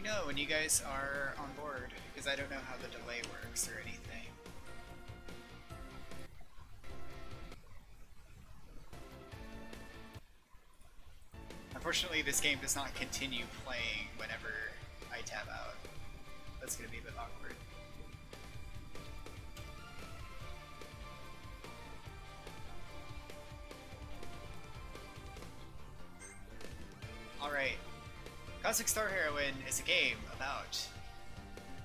know when you guys are on board, because I don't know how the delay works or anything. Unfortunately, this game does not continue playing whenever I tab out. That's going to be a bit awkward. Alright. Cosmic Star Heroine is a game about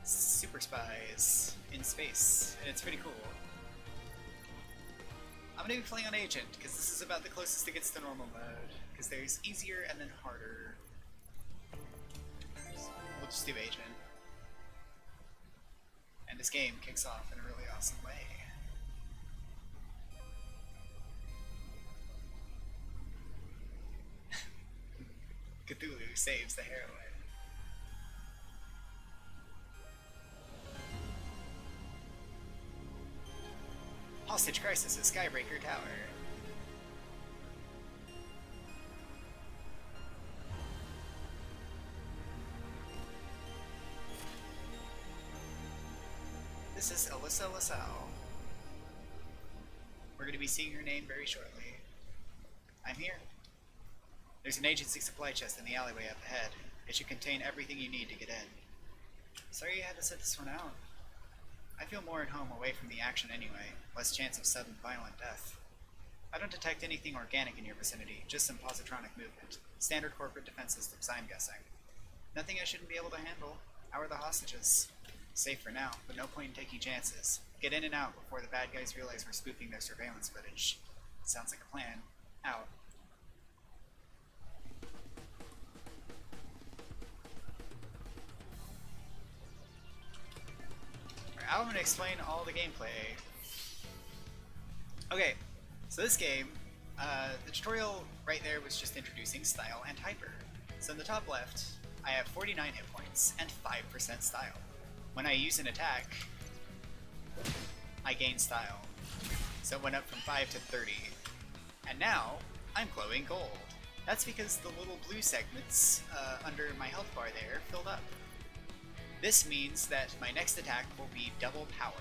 super spies in space, and it's pretty cool. I'm going to be playing on Agent, because this is about the closest it gets to normal mode, because there's easier and then harder. We'll just do Agent. And this game kicks off in a really awesome way. Cthulhu saves the heroine. Hostage crisis at Skybreaker Tower. This is Alyssa LaSalle. We're going to be seeing her name very shortly. I'm here. There's an agency supply chest in the alleyway up ahead. It should contain everything you need to get in. Sorry you had to sit this one out. I feel more at home away from the action anyway, less chance of sudden violent death. I don't detect anything organic in your vicinity, just some positronic movement. Standard corporate defense systems, I'm guessing. Nothing I shouldn't be able to handle. How are the hostages? Safe for now, but no point in taking chances. Get in and out before the bad guys realize we're spoofing their surveillance footage. Sounds like a plan. Out. I'm going to explain all the gameplay. Okay, so this game, the tutorial right there was just introducing style and hyper. So in the top left, I have 49 hit points and 5% style. When I use an attack, I gain style. So it went up from 5 to 30. And now, I'm glowing gold. That's because the little blue segments under my health bar there filled up. This means that my next attack will be double power.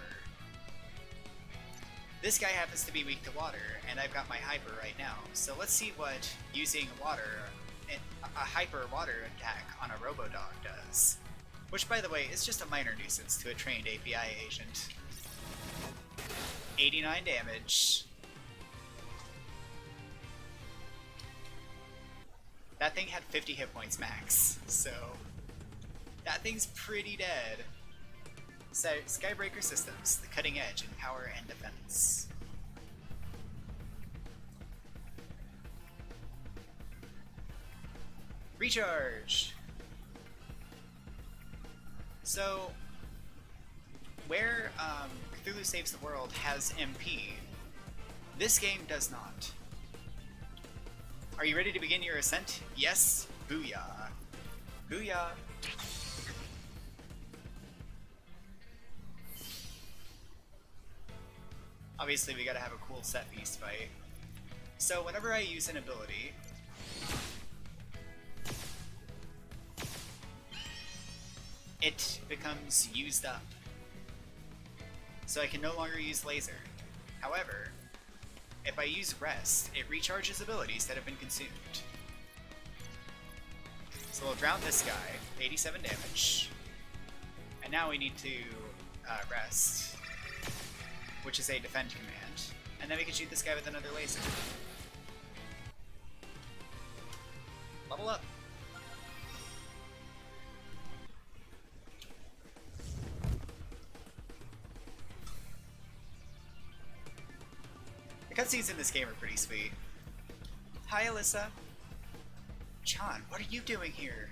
This guy happens to be weak to water, and I've got my hyper right now. So let's see what using water, a hyper water attack on a Robodog does. Which, by the way, is just a minor nuisance to a trained API agent. 89 damage. That thing had 50 hit points max, so that thing's pretty dead. So, Skybreaker Systems, the cutting edge in power and defense. Recharge! So, where Cthulhu Saves the World has MP, this game does not. Are you ready to begin your ascent? Yes? Booyah. Booyah! Obviously we gotta have a cool set beast fight. So whenever I use an ability, it becomes used up. So I can no longer use laser. However, if I use rest, it recharges abilities that have been consumed. So we'll drown this guy, 87 damage. And now we need to rest, which is a defend command. And then we can shoot this guy with another laser. Level up. The cutscenes in this game are pretty sweet. Hi, Alyssa. John, what are you doing here?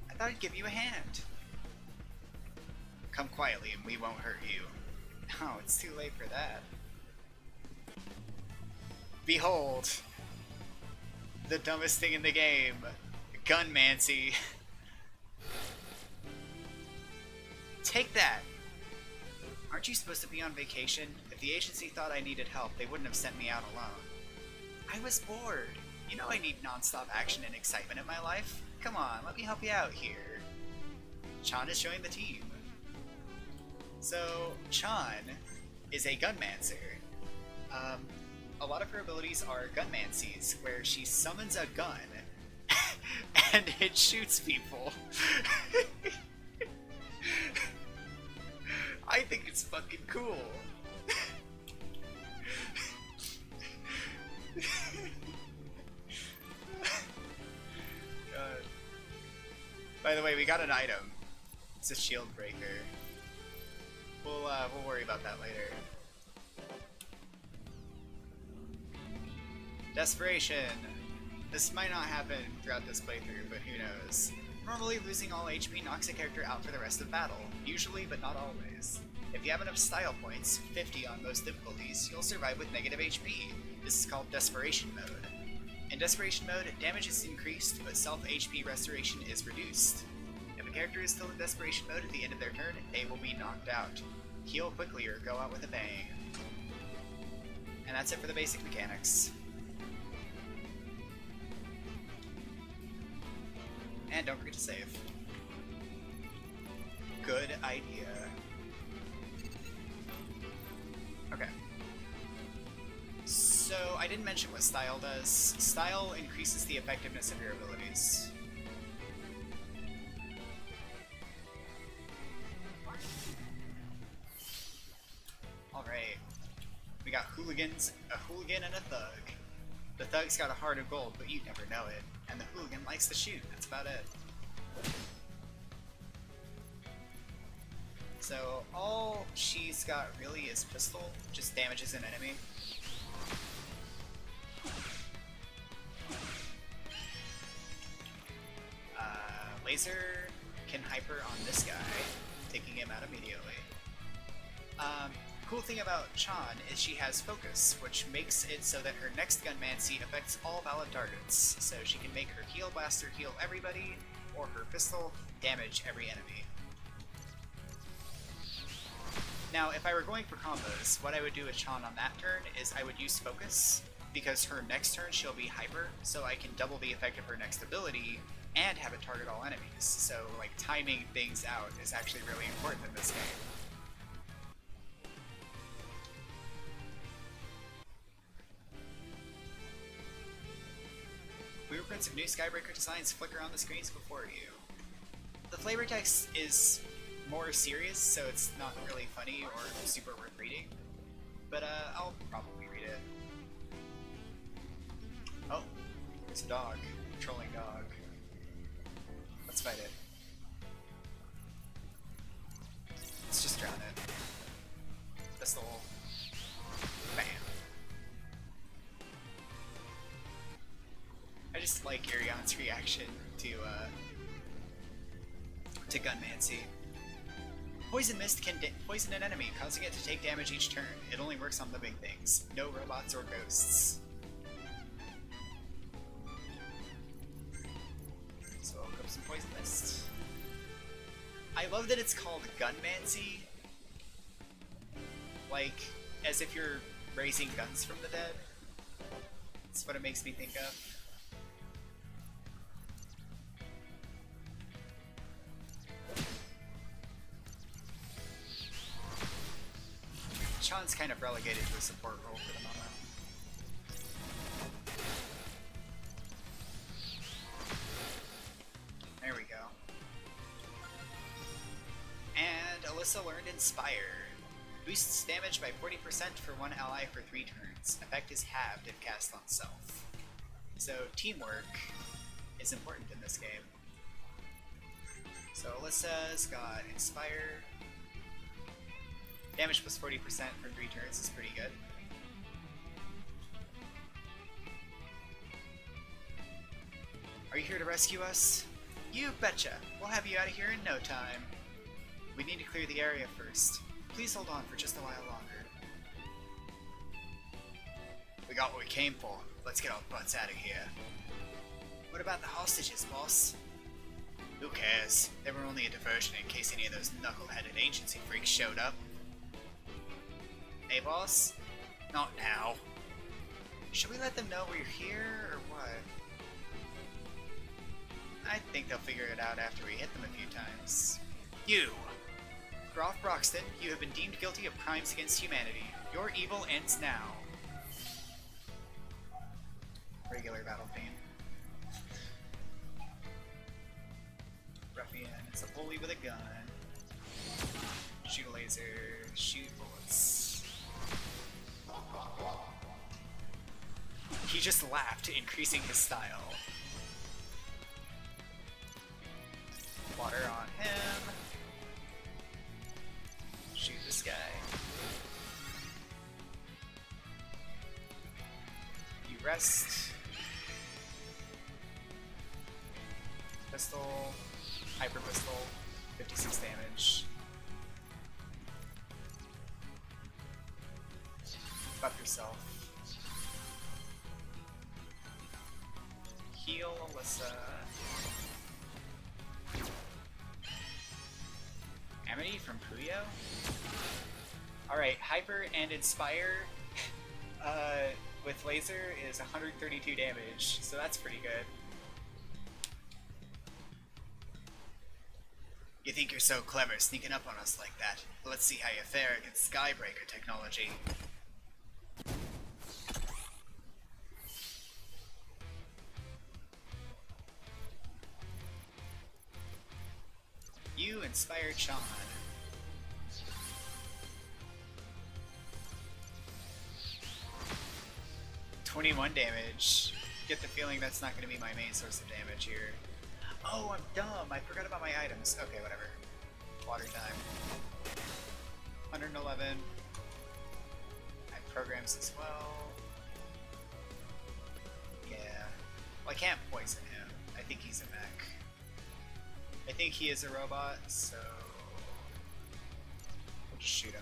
I thought I'd give you a hand. Come quietly and we won't hurt you. Oh, it's too late for that. Behold! The dumbest thing in the game. Gunmancy. Take that! Aren't you supposed to be on vacation? If the agency thought I needed help, they wouldn't have sent me out alone. I was bored. You know I need non-stop action and excitement in my life. Come on, let me help you out here. Chan has joined the team. So, Chan is a gunmancer. A lot of her abilities are gunmancies, where she summons a gun and it shoots people. I think it's fucking cool. God. By the way, we got an item. It's a shield breaker. We'll worry about that later. Desperation. This might not happen throughout this playthrough, but who knows. Normally, losing all HP knocks a character out for the rest of battle. Usually, but not always. If you have enough style points, 50 on most difficulties, you'll survive with negative HP. This is called Desperation Mode. In Desperation Mode, damage is increased, but self-HP restoration is reduced. If a character is still in Desperation Mode at the end of their turn, they will be knocked out. Heal quickly or go out with a bang. And that's it for the basic mechanics. And don't forget to save. Good idea. Okay. So, I didn't mention what style does. Style increases the effectiveness of your abilities. Alright. We got hooligans, a hooligan, and a thug. The thug's got a heart of gold, but you'd never know it. And the hooligan likes to shoot. That's about it. So all she's got really is pistol, just damages an enemy. Laser can hyper on this guy, taking him out immediately. Cool thing about Chan is she has focus, which makes it so that her next gunmancy affects all valid targets. So she can make her heal blaster heal everybody, or her pistol damage every enemy. Now, if I were going for combos, what I would do with Chan on that turn is I would use focus, because her next turn she'll be hyper, so I can double the effect of her next ability and have it target all enemies. So, like, timing things out is actually really important in this game. Blueprints of new Skybreaker designs flicker on the screens before you. The flavor text is more serious, so it's not really funny or super worth reading. But I'll probably read it. Oh, there's a dog. Trolling dog. Let's fight it. Let's just drown it. Pistol. Bam. I just like Irion's reaction to Gunmancy. Poison Mist can poison an enemy, causing it to take damage each turn. It only works on living things, no robots or ghosts. So I'll cook some Poison Mist. I love that it's called Gunmancy. Like, as if you're raising guns from the dead. That's what it makes me think of. Chan's kind of relegated to a support role for the moment. There we go. And Alyssa learned Inspire. Boosts damage by 40% for one ally for 3 turns. Effect is halved if cast on self. So teamwork is important in this game. So Alyssa's got Inspire. Damage plus 40% for 3 turns is pretty good. Are you here to rescue us? You betcha! We'll have you out of here in no time. We need to clear the area first. Please hold on for just a while longer. We got what we came for. Let's get our butts out of here. What about the hostages, boss? Who cares? They were only a diversion in case any of those knuckle-headed agency freaks showed up. Hey, boss? Not now. Should we let them know we're here, or what? I think they'll figure it out after we hit them a few times. You! Groff Broxton, you have been deemed guilty of crimes against humanity. Your evil ends now. Regular battle pain. Ruffian, it's a bully with a gun. Shoot a laser, shoot bullets. He just laughed, increasing his style. Water on him. Shoot this guy. You rest. Pistol. Hyper pistol. 56 damage. Buff yourself. Heal Alyssa. Amity from Puyo? Alright, Hyper and Inspire with Laser is 132 damage, so that's pretty good. You think you're so clever sneaking up on us like that? Let's see how you fare against Skybreaker technology. You inspired Sean. $21 damage. Get the feeling that's not going to be my main source of damage here. Oh, I'm dumb. I forgot about my items. Okay, whatever. Water time. 111. I have programs as well. Yeah. Well, I can't poison him. I think he's a mech. I think he is a robot, so we'll just shoot him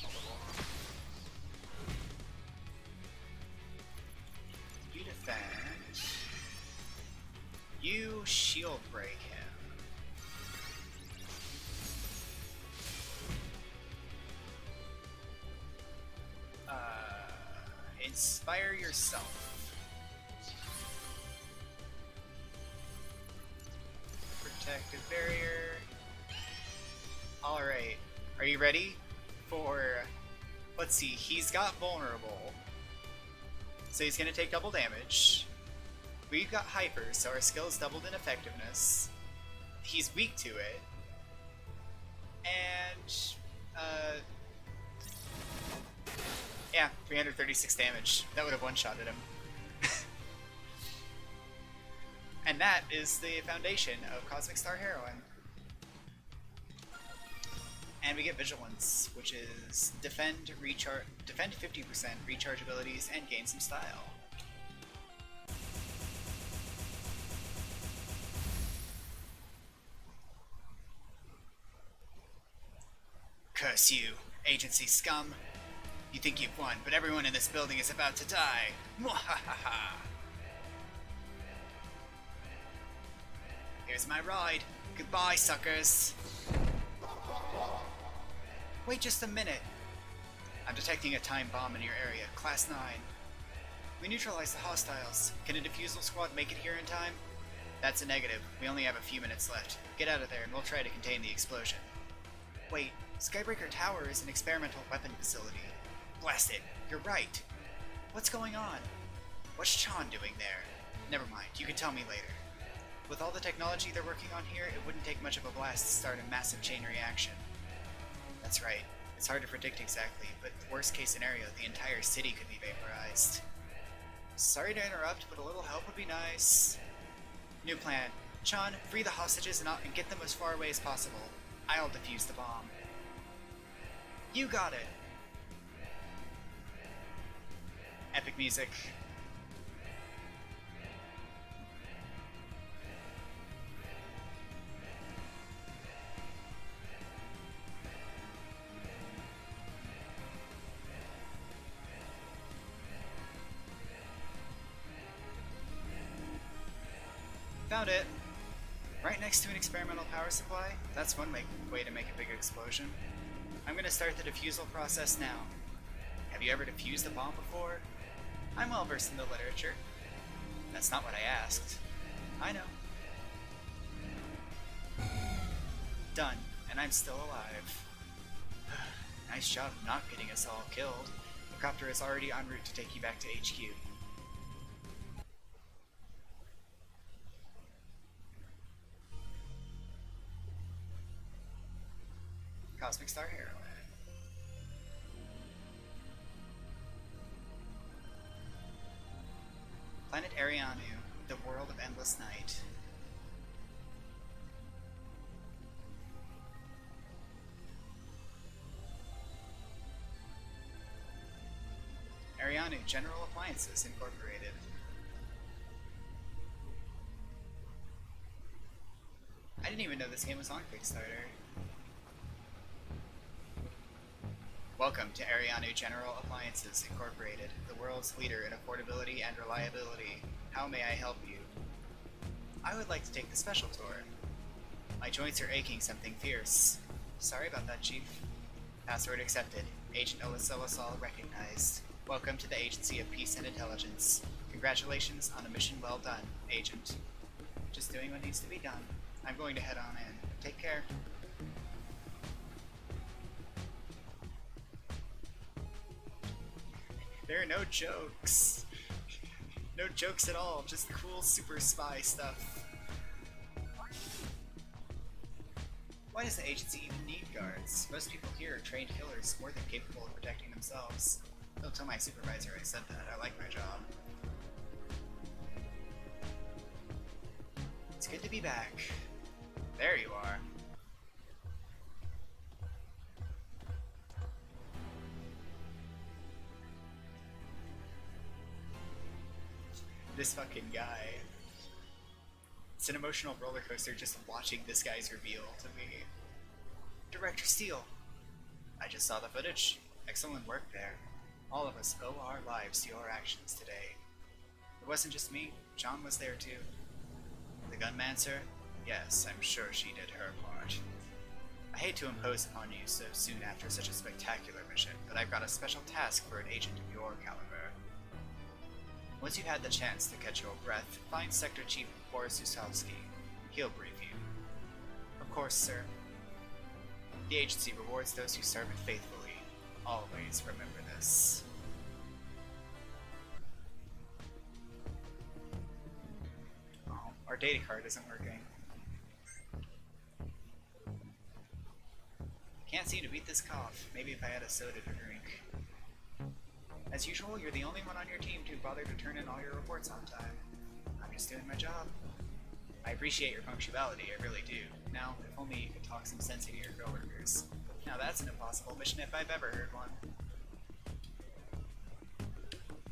a little. You defend. You shield break him. Inspire yourself. Protective barrier. Alright. Are you ready for... Let's see, he's got vulnerable. So he's gonna take double damage. We've got hyper, so our skill's doubled in effectiveness. He's weak to it. And... yeah, 336 damage. That would have one-shotted him. And that is the foundation of Cosmic Star Heroine. And we get Vigilance, which is defend 50%, recharge abilities, and gain some style. Curse you, agency scum. You think you've won, but everyone in this building is about to die. Mwahaha! Here's my ride. Goodbye, suckers. Wait just a minute. I'm detecting a time bomb in your area. Class 9. We neutralized the hostiles. Can a defusal squad make it here in time? That's a negative. We only have a few minutes left. Get out of there and we'll try to contain the explosion. Wait, Skybreaker Tower is an experimental weapon facility. Blast it. You're right. What's going on? What's Chan doing there? Never mind. You can tell me later. With all the technology they're working on here, it wouldn't take much of a blast to start a massive chain reaction. That's right. It's hard to predict exactly, but worst case scenario, the entire city could be vaporized. Sorry to interrupt, but a little help would be nice. New plan. Chan, free the hostages and get them as far away as possible. I'll defuse the bomb. You got it! Epic music. Found it! Right next to an experimental power supply? That's one way to make a big explosion. I'm gonna start the defusal process now. Have you ever defused a bomb before? I'm well versed in the literature. That's not what I asked. I know. Done. And and I'm still alive. Nice job not getting us all killed. The copter is already en route to take you back to HQ. Cosmic Star Heroine. Planet Arianu, the world of endless night. Arianu General Appliances Incorporated. I didn't even know this game was on Kickstarter. Welcome to Arianu General Appliances Incorporated, the world's leader in affordability and reliability. How may I help you? I would like to take the special tour. My joints are aching something fierce. Sorry about that, Chief. Password accepted. Agent Alyssa Lassalle recognized. Welcome to the Agency of Peace and Intelligence. Congratulations on a mission well done, Agent. Just doing what needs to be done. I'm going to head on in. Take care. There are no jokes. No jokes at all, just cool super spy stuff. Why does the agency even need guards? Most people here are trained killers more than capable of protecting themselves. Don't tell my supervisor I said that. I like my job. It's good to be back. There you are. This fucking guy. It's an emotional roller coaster just watching this guy's reveal to me. Director Steele. I just saw the footage. Excellent work there. All of us owe our lives to your actions today. It wasn't just me. John was there too. The gunman, sir? Yes, I'm sure she did her part. I hate to impose upon you so soon after such a spectacular mission, but I've got a special task for an agent of your caliber. Once you've had the chance to catch your breath, find Sector Chief Boris Usovsky. He'll brief you. Of course, sir. The agency rewards those who serve it faithfully. Always remember this. Oh, our data card isn't working. Can't seem to beat this cough. Maybe if I had a soda to drink. As usual, you're the only one on your team to bother to turn in all your reports on time. I'm just doing my job. I appreciate your punctuality, I really do. Now, if only you could talk some sense into your coworkers. Now that's an impossible mission if I've ever heard one.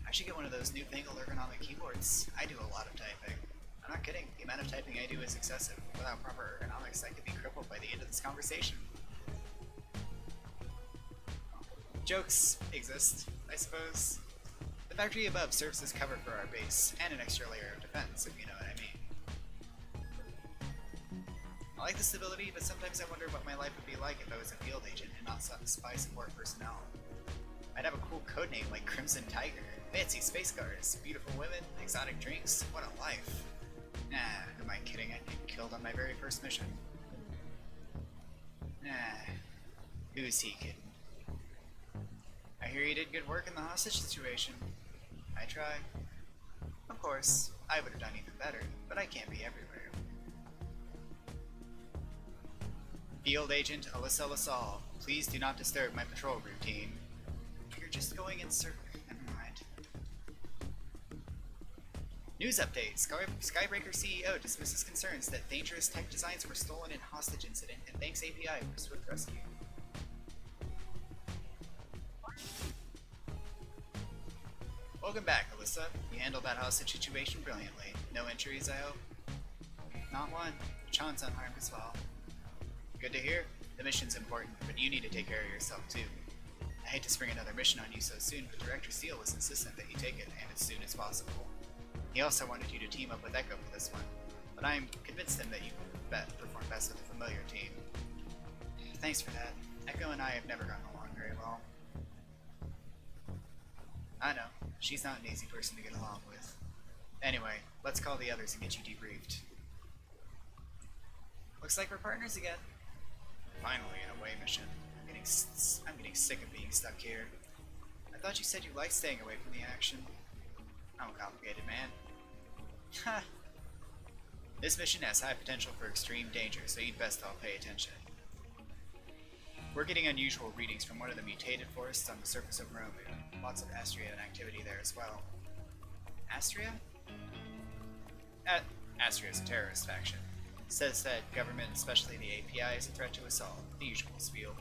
I should get one of those newfangled ergonomic keyboards. I do a lot of typing. I'm not kidding, the amount of typing I do is excessive. Without proper ergonomics, I could be crippled by the end of this conversation. Jokes exist, I suppose. The factory above serves as cover for our base, and an extra layer of defense, if you know what I mean. I like the stability, but sometimes I wonder what my life would be like if I was a field agent and not spy support personnel. I'd have a cool codename like Crimson Tiger, fancy space cars, beautiful women, exotic drinks, what a life. Nah, am I kidding? I'd get killed on my very first mission. Nah, who's he kidding? I hear you did good work in the hostage situation. I tried. Of course, I would have done even better, but I can't be everywhere. Field Agent Alyssa Lassalle, please do not disturb my patrol routine. You're just going in circles. Never mind. News update. Skybreaker CEO dismisses concerns that dangerous tech designs were stolen in hostage incident and thanks API for swift rescue. Welcome back, Alyssa. You handled that hostage situation brilliantly. No injuries, I hope? Not one. Chan's unharmed as well. Good to hear. The mission's important, but you need to take care of yourself too. I hate to spring another mission on you so soon, but Director Steele was insistent that you take it, and as soon as possible. He also wanted you to team up with Echo for this one, but I'm convinced him that you perform best with a familiar team. Thanks for that. Echo and I have never gotten along very well. I know, she's not an easy person to get along with. Anyway, let's call the others and get you debriefed. Looks like we're partners again. Finally, an away mission. I'm getting sick of being stuck here. I thought you said you liked staying away from the action. I'm a complicated man. Ha! This mission has high potential for extreme danger, so you'd best all pay attention. We're getting unusual readings from one of the mutated forests on the surface of Rome. Lots of Astrian activity there as well. Astria? Astria's a terrorist faction. Says that government, especially the API, is a threat to us all. The usual spiel.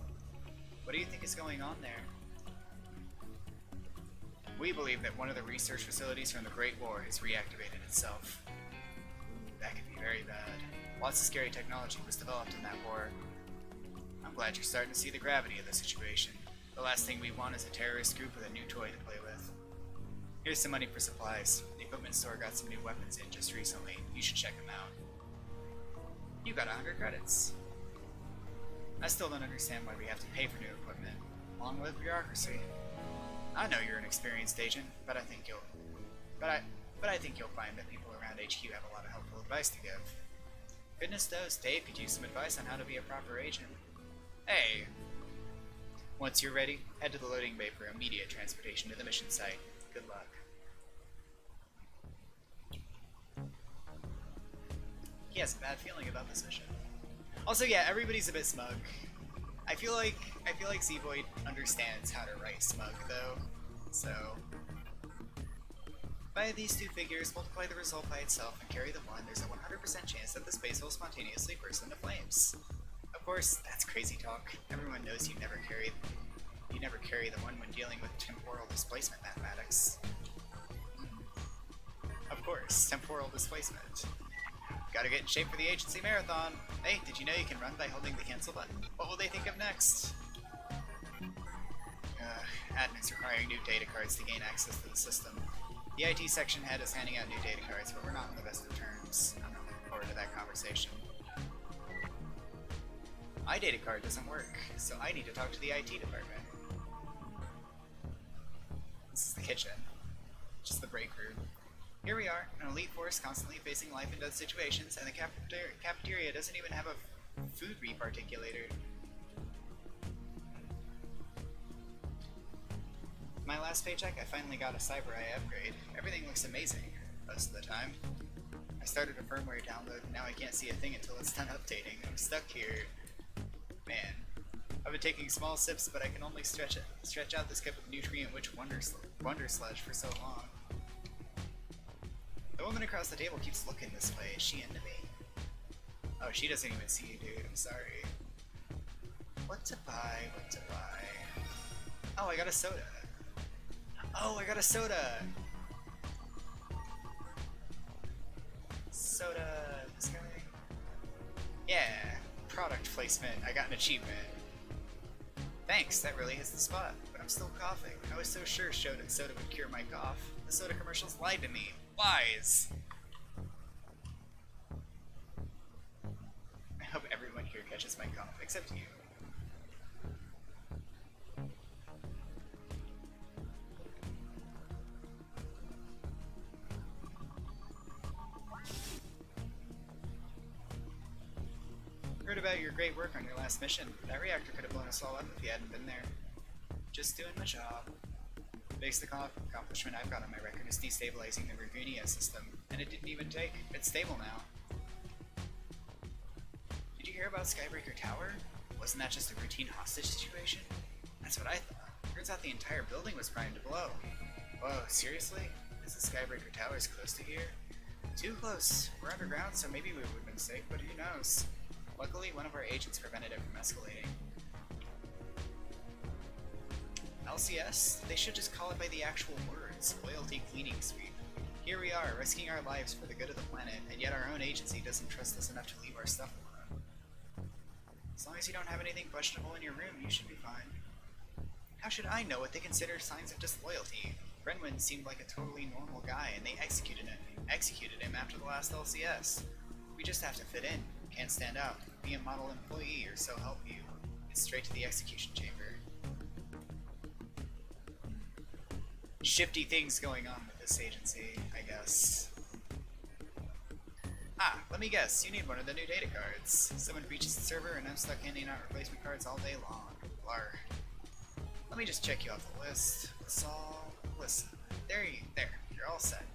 What do you think is going on there? We believe that one of the research facilities from the Great War has reactivated itself. That could be very bad. Lots of scary technology was developed in that war. I'm glad you're starting to see the gravity of the situation. The last thing we want is a terrorist group with a new toy to play with. Here's some money for supplies. The equipment store got some new weapons in just recently. You should check them out. You got 100 credits. I still don't understand why we have to pay for new equipment. Long live bureaucracy. I know you're an experienced agent, but I think you'll find that people around HQ have a lot of helpful advice to give. Goodness knows, Dave could use some advice on how to be a proper agent. Hey! Once you're ready, head to the loading bay for immediate transportation to the mission site. Good luck. He has a bad feeling about this mission. Also, yeah, everybody's a bit smug. I feel like Z-Void understands how to write smug, though. So, by these two figures, multiply the result by itself and carry the one, there's a 100% chance that the space will spontaneously burst into flames. Of course, that's crazy talk. Everyone knows you never carry the one when dealing with temporal displacement mathematics. Of course, temporal displacement. Gotta get in shape for the agency marathon. Hey, did you know you can run by holding the cancel button? What will they think of next? Admins requiring new data cards to gain access to the system. The IT section head is handing out new data cards, but we're not on the best of terms. I'm not looking forward to that conversation. My data card doesn't work, so I need to talk to the IT department. This is the kitchen. Just the break room. Here we are, an elite force constantly facing life and death situations, and the cafeteria doesn't even have a food reparticulator. My last paycheck, I finally got a CyberEye upgrade. Everything looks amazing, most of the time. I started a firmware download, and now I can't see a thing until it's done updating. I'm stuck here. Man, I've been taking small sips, but I can only stretch out this cup of nutrient-rich Wonder Sludge for so long. The woman across the table keeps looking this way. Is she into me? Oh, she doesn't even see you, dude. I'm sorry. What to buy? What to buy? Oh, I got a soda. Oh, I got a soda! Soda... this guy? Yeah, product placement. I got an achievement. Thanks, that really hits the spot. But I'm still coughing. I was so sure soda would cure my cough. The soda commercials lied to me. Lies! I hope everyone here catches my cough, except you. Heard about your great work on your last mission. That reactor could have blown us all up if you hadn't been there. Just doing my job. Biggest accomplishment I've got on my record is destabilizing the Virginia system, and it didn't even take. It's stable now. Did you hear about Skybreaker Tower? Wasn't that just a routine hostage situation? That's what I thought. Turns out the entire building was primed to blow. Whoa, seriously? Is the Skybreaker Towers close to here? Too close. We're underground, so maybe we would have been safe, but who knows? Luckily, one of our agents prevented it from escalating. LCS? They should just call it by the actual words. Loyalty Cleaning Sweep. Here we are, risking our lives for the good of the planet, and yet our own agency doesn't trust us enough to leave our stuff alone. As long as you don't have anything questionable in your room, you should be fine. How should I know what they consider signs of disloyalty? Brenwyn seemed like a totally normal guy, and they executed him after the last LCS. We just have to fit in. Can't stand out. Be a model employee, or so help you. It's straight to the execution chamber. Shifty things going on with this agency, I guess. Ah, let me guess, you need one of the new data cards. Someone breaches the server and I'm stuck handing out replacement cards all day long. Blar. Let me just check you off the list. Saul, listen. There, you're all set.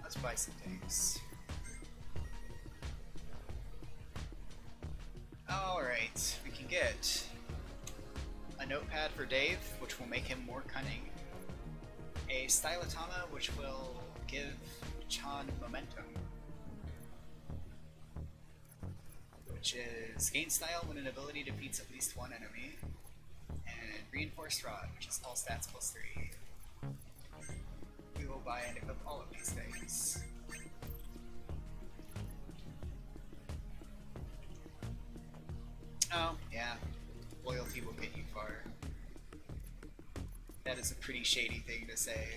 Let's buy some days. Alright, we can get a notepad for Dave, which will make him more cunning. A stylatama, which will give Chan momentum. Which is gain style when an ability defeats at least one enemy. And reinforced rod, which is all stats plus 3. We will buy and equip all of these things. Oh, yeah. Loyalty will get you far. That is a pretty shady thing to say.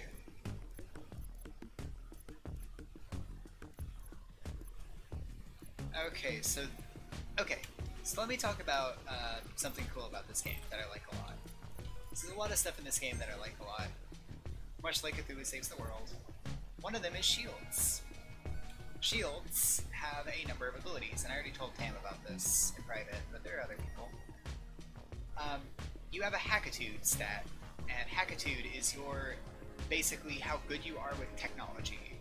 Okay, so let me talk about something cool about this game that I like a lot. There's a lot of stuff in this game that I like a lot. Much like Cthulhu Saves the World. One of them is shields. Shields have a number of abilities, and I already told Tam about this in private, but there are other people. You have a Hackitude stat, and Hackitude is your basically how good you are with technology.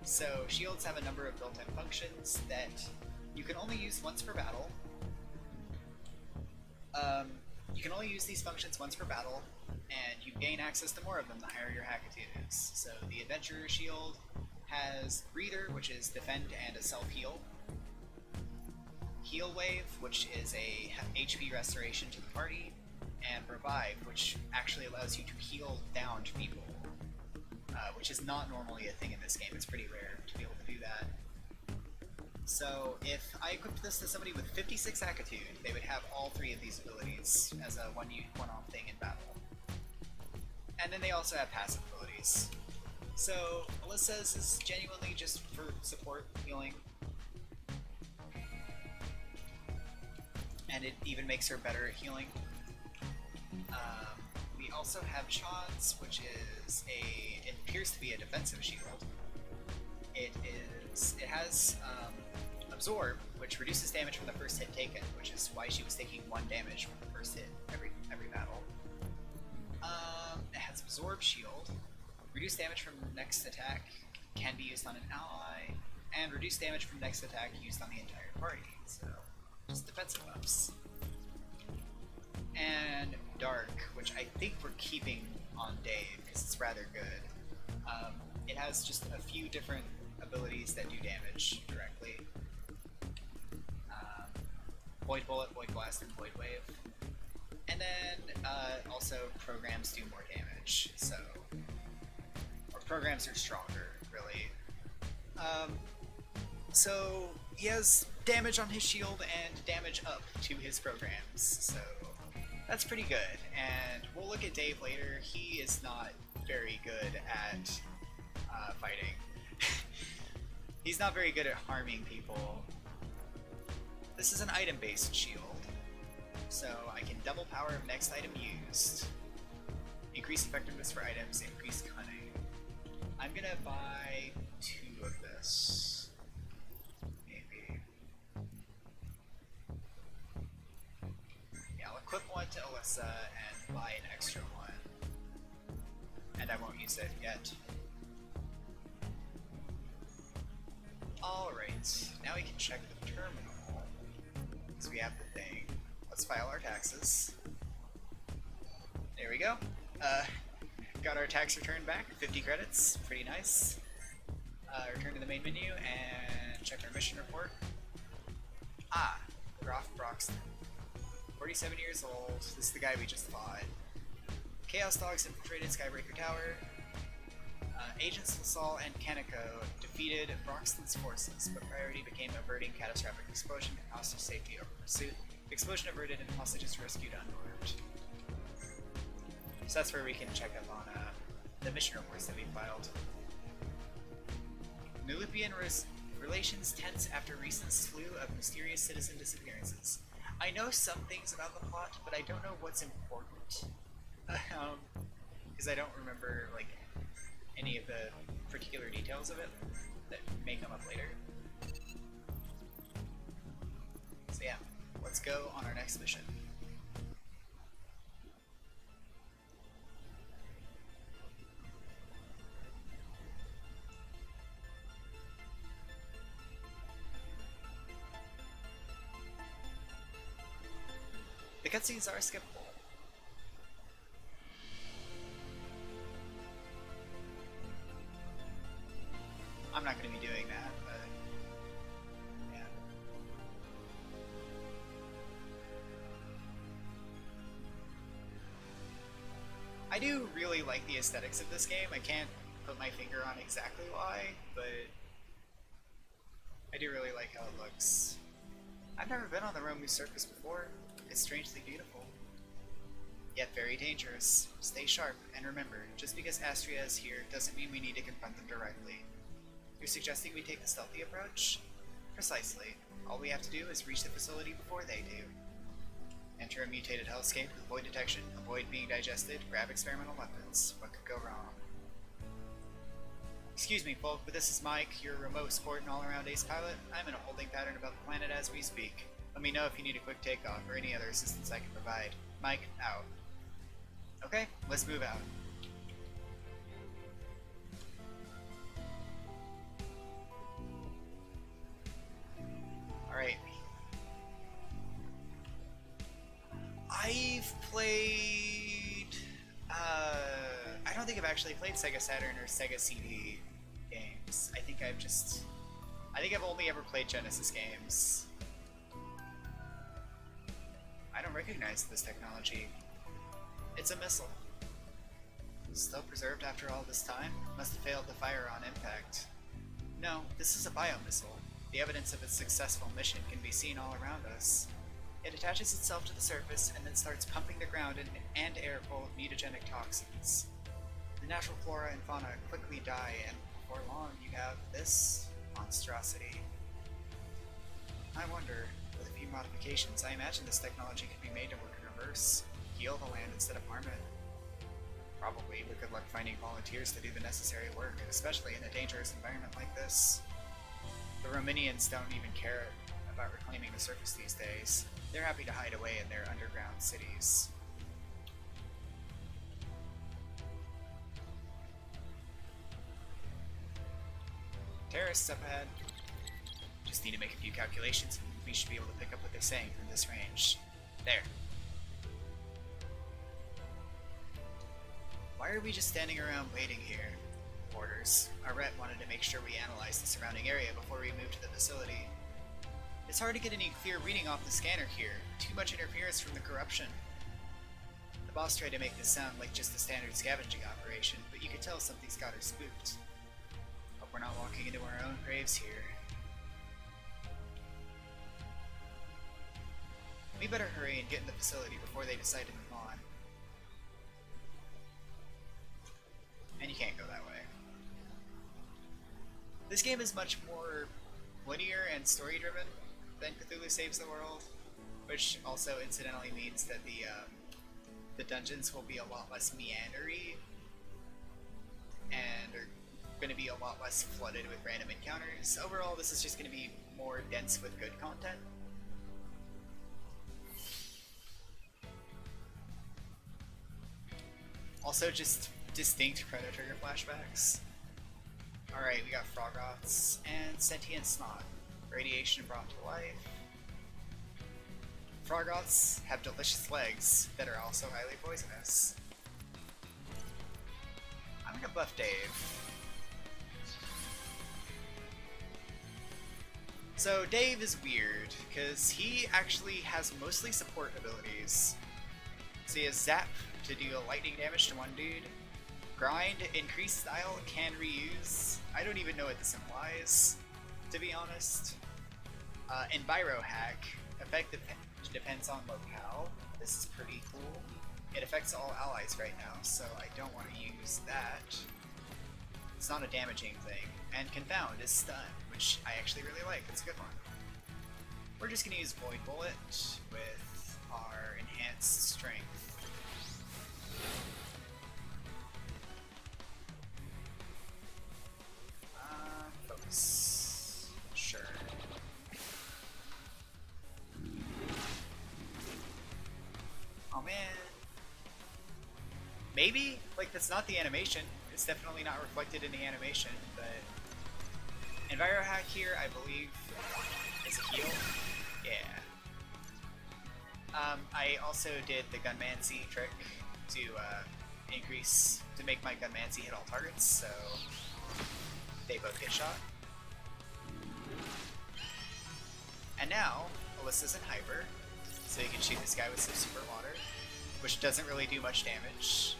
So shields have a number of built-in functions that you can only use once per battle. You can only use these functions once per battle, and you gain access to more of them the higher your Hackitude is. So the Adventurer Shield has Breather, which is defend and a self-heal. Heal Wave, which is a HP restoration to the party, and Revive, which actually allows you to heal down to people, which is not normally a thing in this game. It's pretty rare to be able to do that. So if I equipped this to somebody with 56 Hackitude, they would have all three of these abilities as a one-off thing in battle. And then they also have passive abilities. So Alyssa's is genuinely just for support healing. And it even makes her better at healing. We also have Chan's, which is it appears to be a defensive shield. It has Absorb, which reduces damage from the first hit taken, which is why she was taking 1 damage from the first hit every battle. It has Absorb Shield, reduce damage from next attack, can be used on an ally, and reduce damage from next attack used on the entire party. So just defensive buffs. And Dark, which I think we're keeping on Dave because it's rather good. It has just a few different abilities that do damage directly. Void Bullet, Void Blast, and Void Wave. And then also programs do more damage, so... Or programs are stronger, really. So he has damage on his shield and damage up to his programs, so that's pretty good. And we'll look at Dave later. He is not very good at fighting. He's not very good at harming people. This is an item-based shield, so I can double power of next item used, increase effectiveness for items, increase cunning. I'm gonna buy 2 of this, maybe. Yeah, I'll equip 1 to Alyssa and buy an extra 1, and I won't use it yet. Alright, now we can check the terminal. So we have the thing. Let's file our taxes. There we go. Got our tax return back, 50 credits, pretty nice. Return to the main menu and check our mission report. Ah, Groff Broxton. 47 years old, this is the guy we just fought. Chaos Dogs infiltrated Skybreaker Tower. Agents Lassalle and Kaneko defeated Broxton's forces, but priority became averting catastrophic explosion and hostage safety over pursuit. Explosion averted and hostages rescued unharmed. So that's where we can check up on the mission reports that we filed. Nulipian relations tense after recent slew of mysterious citizen disappearances. I know some things about the plot, but I don't know what's important. because I don't remember like any of the particular details of it that may come up later. So yeah, let's go on our next mission. The cutscenes are skippable. I'm not going to be doing that, but yeah. I do really like the aesthetics of this game. I can't put my finger on exactly why, but I do really like how it looks. I've never been on the Romu's surface before. It's strangely beautiful, yet very dangerous. Stay sharp, and remember, just because Astria is here doesn't mean we need to confront them directly. You're suggesting we take the stealthy approach? Precisely. All we have to do is reach the facility before they do. Enter a mutated hellscape, avoid detection, avoid being digested, grab experimental weapons. What could go wrong? Excuse me, folk, but this is Mike, your remote support and all-around ace pilot. I'm in a holding pattern above the planet as we speak. Let me know if you need a quick takeoff or any other assistance I can provide. Mike, out. Okay, let's move out. Alright. I've played... I don't think I've actually played Sega Saturn or Sega CD games. I think I've only ever played Genesis games. I don't recognize this technology. It's a missile. Still preserved after all this time? Must have failed to fire on impact. No, this is a biomissile. The evidence of its successful mission can be seen all around us. It attaches itself to the surface and then starts pumping the ground and air full of mutagenic toxins. The natural flora and fauna quickly die, and before long you have this monstrosity. I wonder, with a few modifications, I imagine this technology could be made to work in reverse, heal the land instead of harm it. Probably with good luck finding volunteers to do the necessary work, especially in a dangerous environment like this. The Romanians don't even care about reclaiming the surface these days. They're happy to hide away in their underground cities. Terrorists up ahead. Just need to make a few calculations and we should be able to pick up what they're saying from this range. There. Why are we just standing around waiting here? Orders. Our rep wanted to make sure we analyzed the surrounding area before we moved to the facility. It's hard to get any clear reading off the scanner here. Too much interference from the corruption. The boss tried to make this sound like just a standard scavenging operation, but you could tell something's got her spooked. Hope we're not walking into our own graves here. We better hurry and get in the facility before they decide to move on. And you can't go that way. This game is much more linear and story-driven than Cthulhu Saves the World, which also incidentally means that the dungeons will be a lot less meandery and are going to be a lot less flooded with random encounters. Overall, this is just going to be more dense with good content. Also, just distinct Predator flashbacks. Alright, we got Frogroths and Sentient Snot. Radiation brought to life. Frogroths have delicious legs that are also highly poisonous. I'm gonna buff Dave. So Dave is weird, because he actually has mostly support abilities. So he has Zap to deal lightning damage to one dude. Grind, increase style, can reuse. I don't even know what this implies, to be honest. Enviro Hack, effect depends on locale. This is pretty cool. It affects all allies right now, so I don't want to use that. It's not a damaging thing. And Confound is stun, which I actually really like. It's a good one. We're just going to use Void Bullet with our enhanced strength. Maybe? Like, that's not the animation. It's definitely not reflected in the animation, but... Envirohack here, I believe, is a heal. Yeah. I also did the Gunmancy trick to to make my Gunmancy hit all targets, so they both get shot. And now, Alyssa's in Hyper, so you can shoot this guy with some Super Water, which doesn't really do much damage.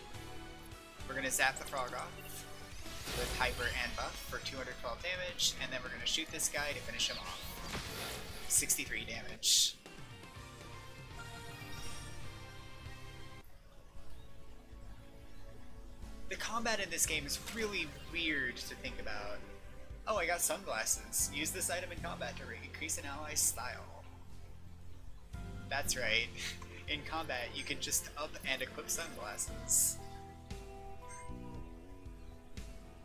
We're gonna zap the frog off with Hyper and Buff for 212 damage, and then we're gonna shoot this guy to finish him off. 63 damage. The combat in this game is really weird to think about. Oh, I got sunglasses. Use this item in combat to increase an ally's style. That's right. In combat, you can just up and equip sunglasses.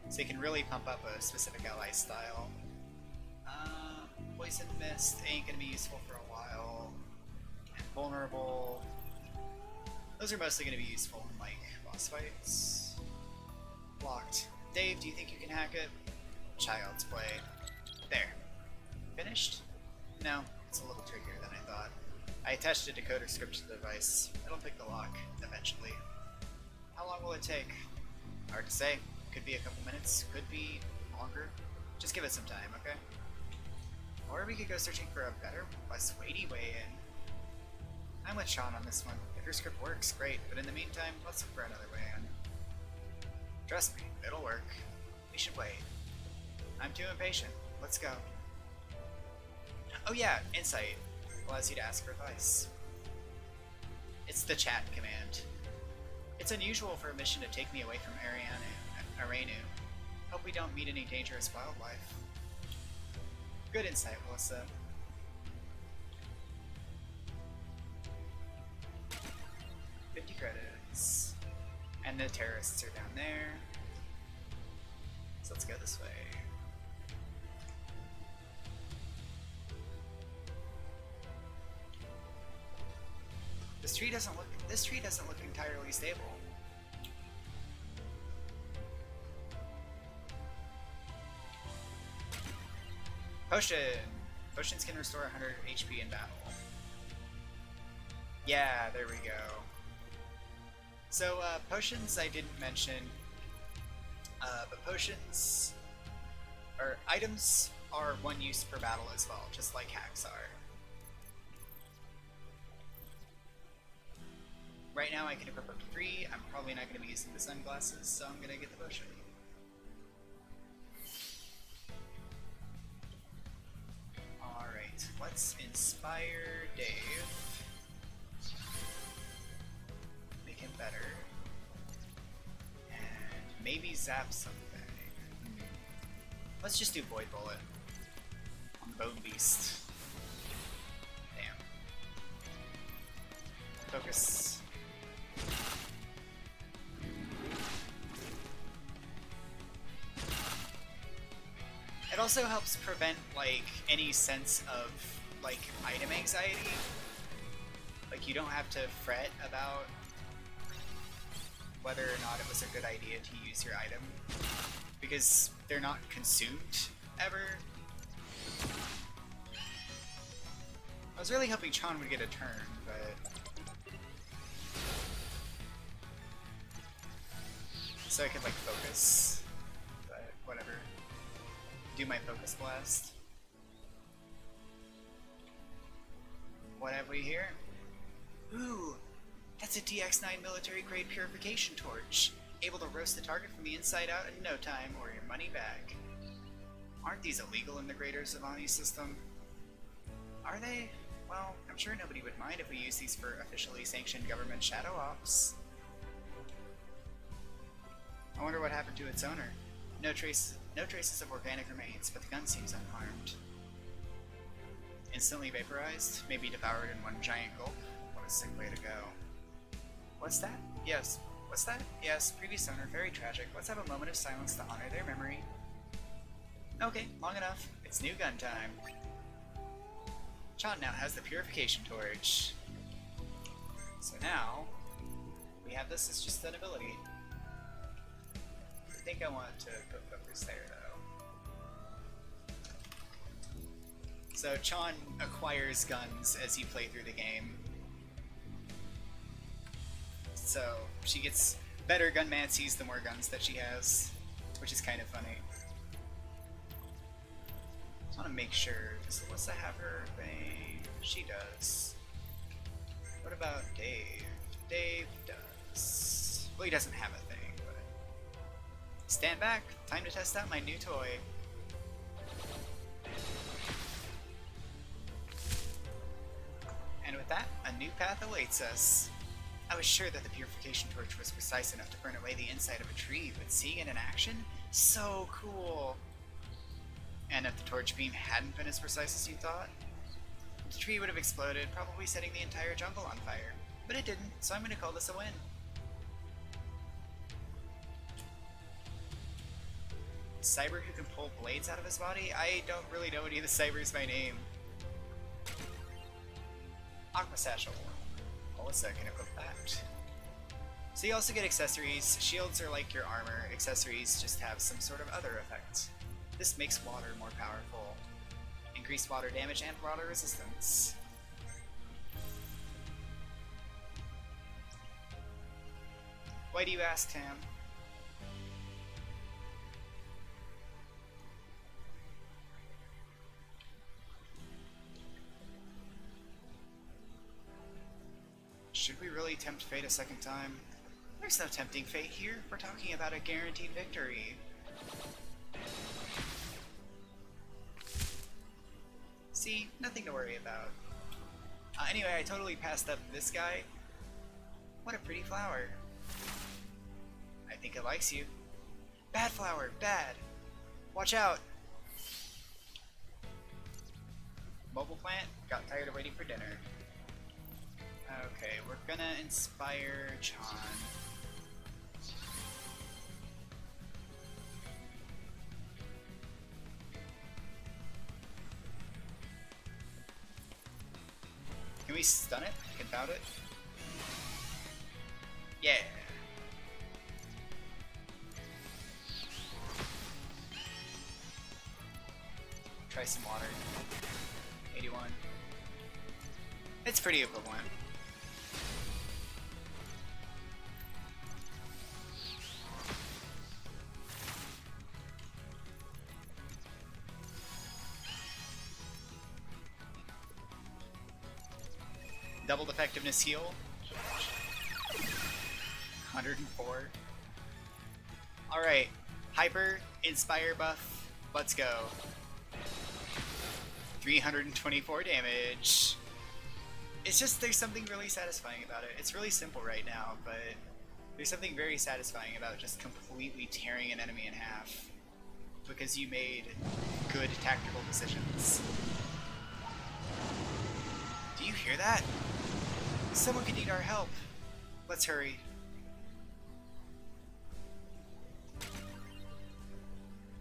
So you can really pump up a specific ally's style. Poison Mist ain't gonna be useful for a while. And Vulnerable. Those are mostly gonna be useful in, like, boss fights. Blocked. Dave, do you think you can hack it? Child's Play. There. Finished? No, it's a little trickier than I thought. I attached a decoder script to the device. It'll pick the lock, eventually. How long will it take? Hard to say. Could be a couple minutes, could be longer. Just give it some time, okay? Or we could go searching for a better, less weighty way in. I'm with Sean on this one. If your script works, great, but in the meantime, let's look for another way in. Trust me, it'll work. We should wait. I'm too impatient. Let's go. Oh yeah, Insight allows you to ask for advice. It's the chat command. It's unusual for a mission to take me away from Arenu. Hope we don't meet any dangerous wildlife. Good insight, Melissa. $50 credits. And the terrorists are down there. So let's go this way. This tree doesn't look entirely stable. Potion! Potions can restore 100 HP in battle. Yeah, there we go. So, potions I didn't mention, but potions, or items, are one use per battle as well, just like hacks are. Right now I can equip up to 3, I'm probably not going to be using the sunglasses, so I'm going to get the potion. Alright, let's inspire Dave. Make him better. And maybe zap something. Let's just do Void Bullet on Bone Beast. Damn. Focus. It also helps prevent, like, any sense of, like, item anxiety. Like, you don't have to fret about whether or not it was a good idea to use your item, because they're not consumed, ever. I was really hoping Chan would get a turn, but... so I could, like, focus, but whatever. Do my focus blast. What have we here? Ooh, that's a DX9 military grade purification torch. Able to roast the target from the inside out in no time, or your money back. Aren't these illegal in the greater Savani system? Are they? Well, I'm sure nobody would mind if we use these for officially sanctioned government shadow ops. I wonder what happened to its owner. No traces of organic remains, but the gun seems unharmed. Instantly vaporized, maybe devoured in one giant gulp. What a sick way to go. What's that? Yes. What's that? Yes, previous owner, very tragic. Let's have a moment of silence to honor their memory. Okay, long enough. It's new gun time. Chan now has the purification torch. So now, we have this as just an ability. I think I want to put focus there though. So Chon acquires guns as you play through the game. So she gets better gunmancies the more guns that she has, which is kind of funny. I want to make sure, does Alyssa have her thing? She does. What about Dave? Dave does. Well, he doesn't have a thing, but... Stand back! Time to test out my new toy. And with that, a new path awaits us. I was sure that the purification torch was precise enough to burn away the inside of a tree, but seeing it in action? So cool! And if the torch beam hadn't been as precise as you thought, the tree would have exploded, probably setting the entire jungle on fire. But it didn't, so I'm going to call this a win. Cyber who can pull blades out of his body? I don't really know any of the cybers by name. Aqua Satchel. Alyssa can equip that. So you also get accessories. Shields are like your armor. Accessories just have some sort of other effect. This makes water more powerful. Increased water damage and water resistance. Why do you ask, Tam? Should we really tempt fate a second time? There's no tempting fate here. We're talking about a guaranteed victory. See, nothing to worry about. Anyway, I totally passed up this guy. What a pretty flower. I think it likes you. Bad flower, bad. Watch out. Mobile plant got tired of waiting for dinner. Okay, we're gonna inspire Chon. Can we stun it? Confound it? Yeah. Try some water. 81. It's pretty equivalent. Doubled effectiveness heal. 104. Alright. Hyper, Inspire buff. Let's go. 324 damage. It's just, there's something really satisfying about it. It's really simple right now, but there's something very satisfying about just completely tearing an enemy in half. Because you made good tactical decisions. Do you hear that? Someone could need our help. Let's hurry.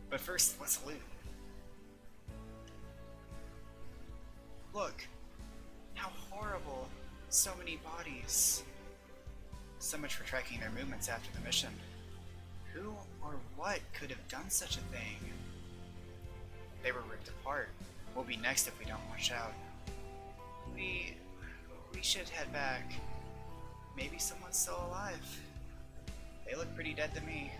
But first, let's loot. Look. How horrible. So many bodies. So much for tracking their movements after the mission. Who or what could have done such a thing? They were ripped apart. We'll be next if we don't watch out. We should head back. Maybe someone's still alive. They look pretty dead to me.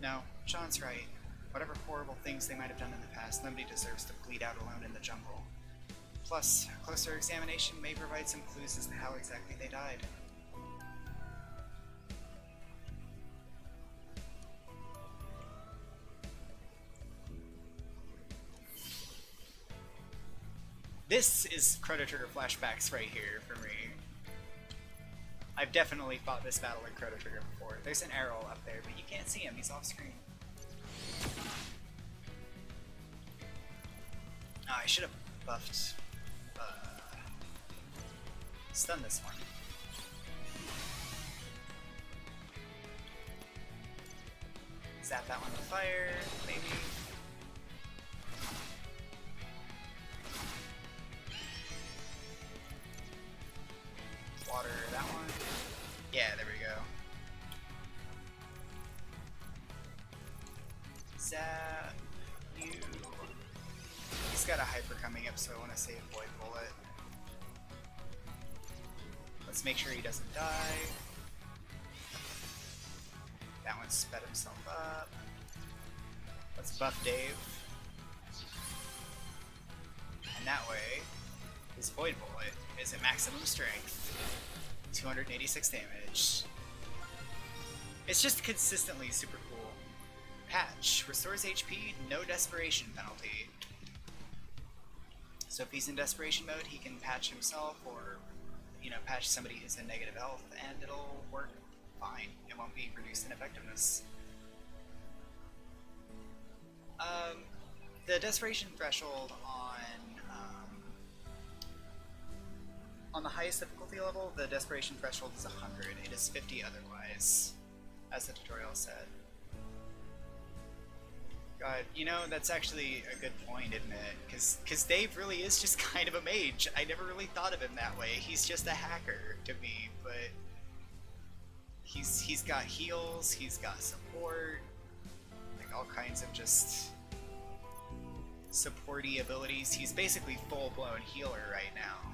No, Sean's right. Whatever horrible things they might have done in the past, nobody deserves to bleed out alone in the jungle. Plus, a closer examination may provide some clues as to how exactly they died. This is Chrono Trigger flashbacks right here for me. I've definitely fought this battle in Chrono Trigger before. There's an arrow up there, but you can't see him, he's off screen. Oh, I should have buffed... stun this one. Zap that one with fire, maybe. Water that one. Yeah, there we go. Zap you. He's got a hyper coming up, so I want to save Void Bullet. Let's make sure he doesn't die. That one sped himself up. Let's buff Dave. And that way, his Void Bullet is at maximum strength. 286 damage. It's just consistently super cool. Patch. Restores HP, no desperation penalty. So if he's in desperation mode, he can patch himself or, you know, patch somebody who's in negative health, and it'll work fine. It won't be reduced in effectiveness. The desperation threshold on the highest difficulty level, the desperation threshold is 100. It is 50 otherwise, as the tutorial said. God, you know, that's actually a good point, isn't it? Because Dave really is just kind of a mage. I never really thought of him that way. He's just a hacker to me, but he's got heals, he's got support, like all kinds of just supporty abilities. He's basically full-blown healer right now.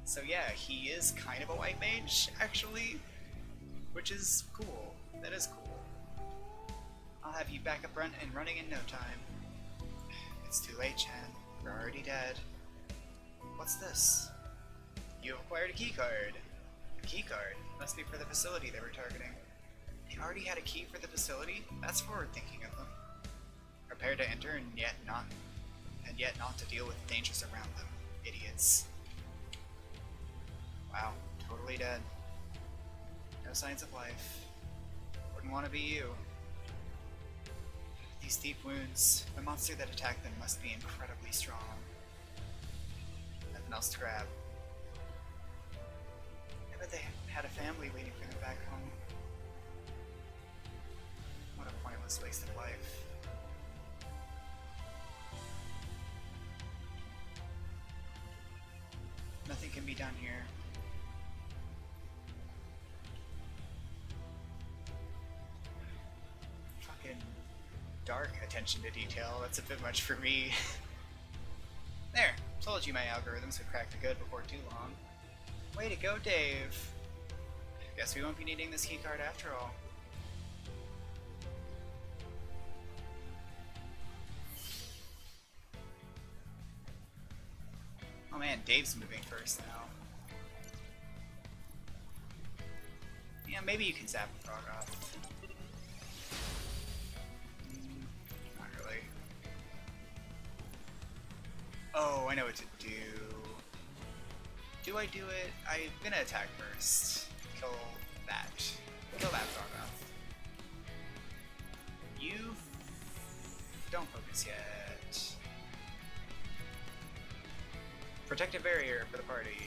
So yeah, he is kind of a white mage, actually, which is cool. That is cool. I'll have you back up and running in no time. It's too late, Chan. You're already dead. What's this? You acquired a keycard. A keycard? Must be for the facility they were targeting. They already had a key for the facility? That's forward-thinking of them. Prepared to enter and yet not to deal with dangers around them. Idiots. Wow, totally dead. No signs of life. Wouldn't want to be you. These deep wounds, the monster that attacked them must be incredibly strong. Nothing else to grab. I bet they had a family waiting for them back home. What a pointless waste of life. Nothing can be done here. Fucking dark attention to detail. That's a bit much for me. There! Told you my algorithms would crack the good before too long. Way to go, Dave! Guess we won't be needing this keycard after all. Oh man, Dave's moving first now. Yeah, maybe you can zap the frog off. Not really. Oh, I know what to do. Do I do it? I'm gonna attack first. Kill that. Kill that frog off. You don't focus yet. Protective barrier for the party.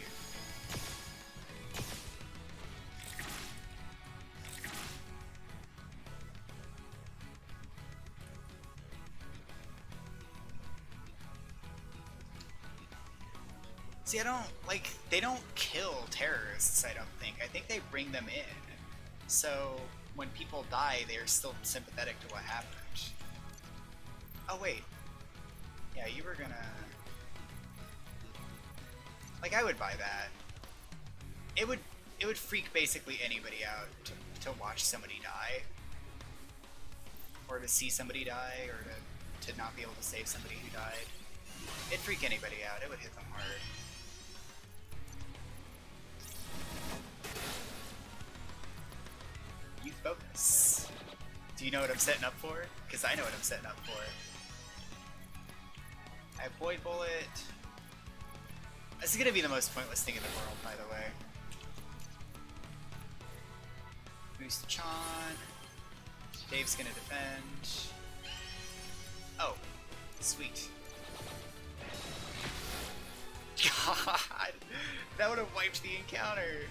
See, they don't kill terrorists, I don't think. I think they bring them in. So, when people die, they're still sympathetic to what happened. Oh, wait. Yeah, you were gonna... Like, I would buy that. It would freak basically anybody out to watch somebody die. Or to see somebody die, or to not be able to save somebody who died. It'd freak anybody out. It would hit them hard. Youth focus. Do you know what I'm setting up for? Because I know what I'm setting up for. I have Void Bullet. This is gonna be the most pointless thing in the world, by the way. Boost Chan. Dave's gonna defend. Oh, sweet. God, that would have wiped the encounter.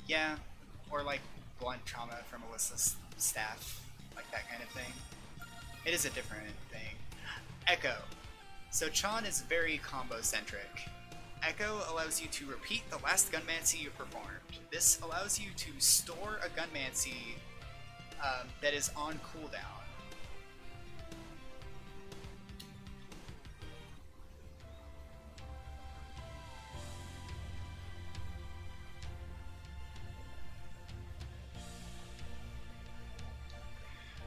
Yeah, or like blunt trauma from Alyssa's staff, like that kind of thing. It is a different thing. Echo. So Chan is very combo-centric. Echo allows you to repeat the last gunmancy you performed. This allows you to store a gunmancy that is on cooldown.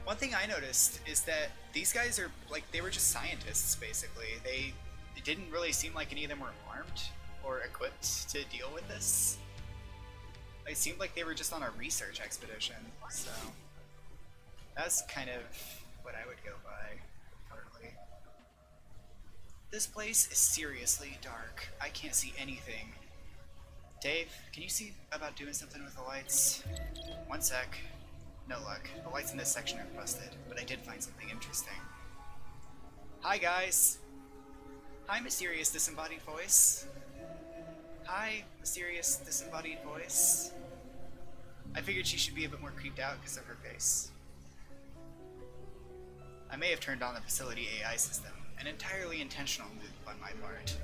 One thing I noticed is that these guys are, like, they were just scientists, basically. It didn't really seem like any of them were armed or equipped to deal with this. It seemed like they were just on a research expedition, so that's kind of what I would go by, partly. This place is seriously dark. I can't see anything. Dave, can you see about doing something with the lights? One sec. No luck. The lights in this section are busted, but I did find something interesting. Hi, guys! Hi, mysterious disembodied voice. Hi, mysterious disembodied voice. I figured she should be a bit more creeped out because of her face. I may have turned on the facility AI system, an entirely intentional move on my part.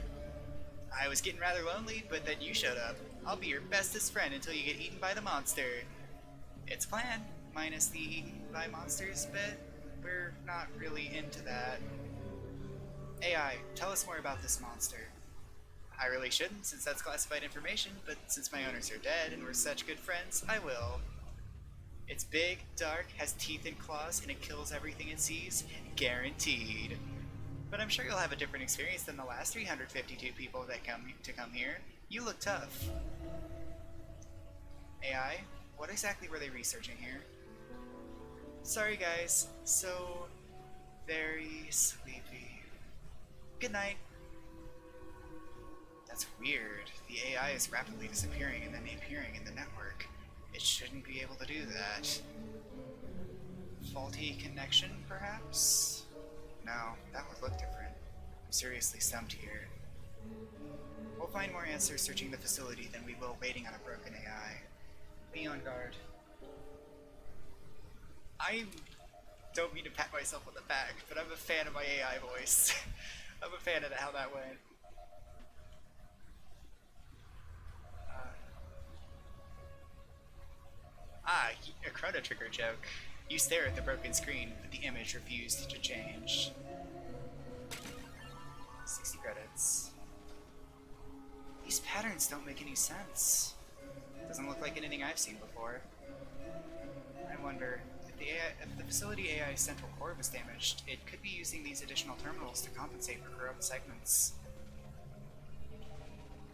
I was getting rather lonely, but then you showed up. I'll be your bestest friend until you get eaten by the monster. It's planned, minus the eaten by monsters bit. We're not really into that. AI, tell us more about this monster. I really shouldn't, since that's classified information, but since my owners are dead and we're such good friends, I will. It's big, dark, has teeth and claws, and it kills everything it sees. Guaranteed. But I'm sure you'll have a different experience than the last 352 people that come here. You look tough. AI, what exactly were they researching here? Sorry guys, so very sleepy. Good night. That's weird. The AI is rapidly disappearing and then appearing in the network. It shouldn't be able to do that. Faulty connection, perhaps? No, that would look different. I'm seriously stumped here. We'll find more answers searching the facility than we will waiting on a broken AI. Be on guard. I don't mean to pat myself on the back, but I'm a fan of my AI voice. I'm a fan of how that went. A Chrono Trigger joke. You stare at the broken screen, but the image refused to change. 60 credits. These patterns don't make any sense. Doesn't look like anything I've seen before. I wonder, if the facility AI's central core was damaged, it could be using these additional terminals to compensate for corrupt segments.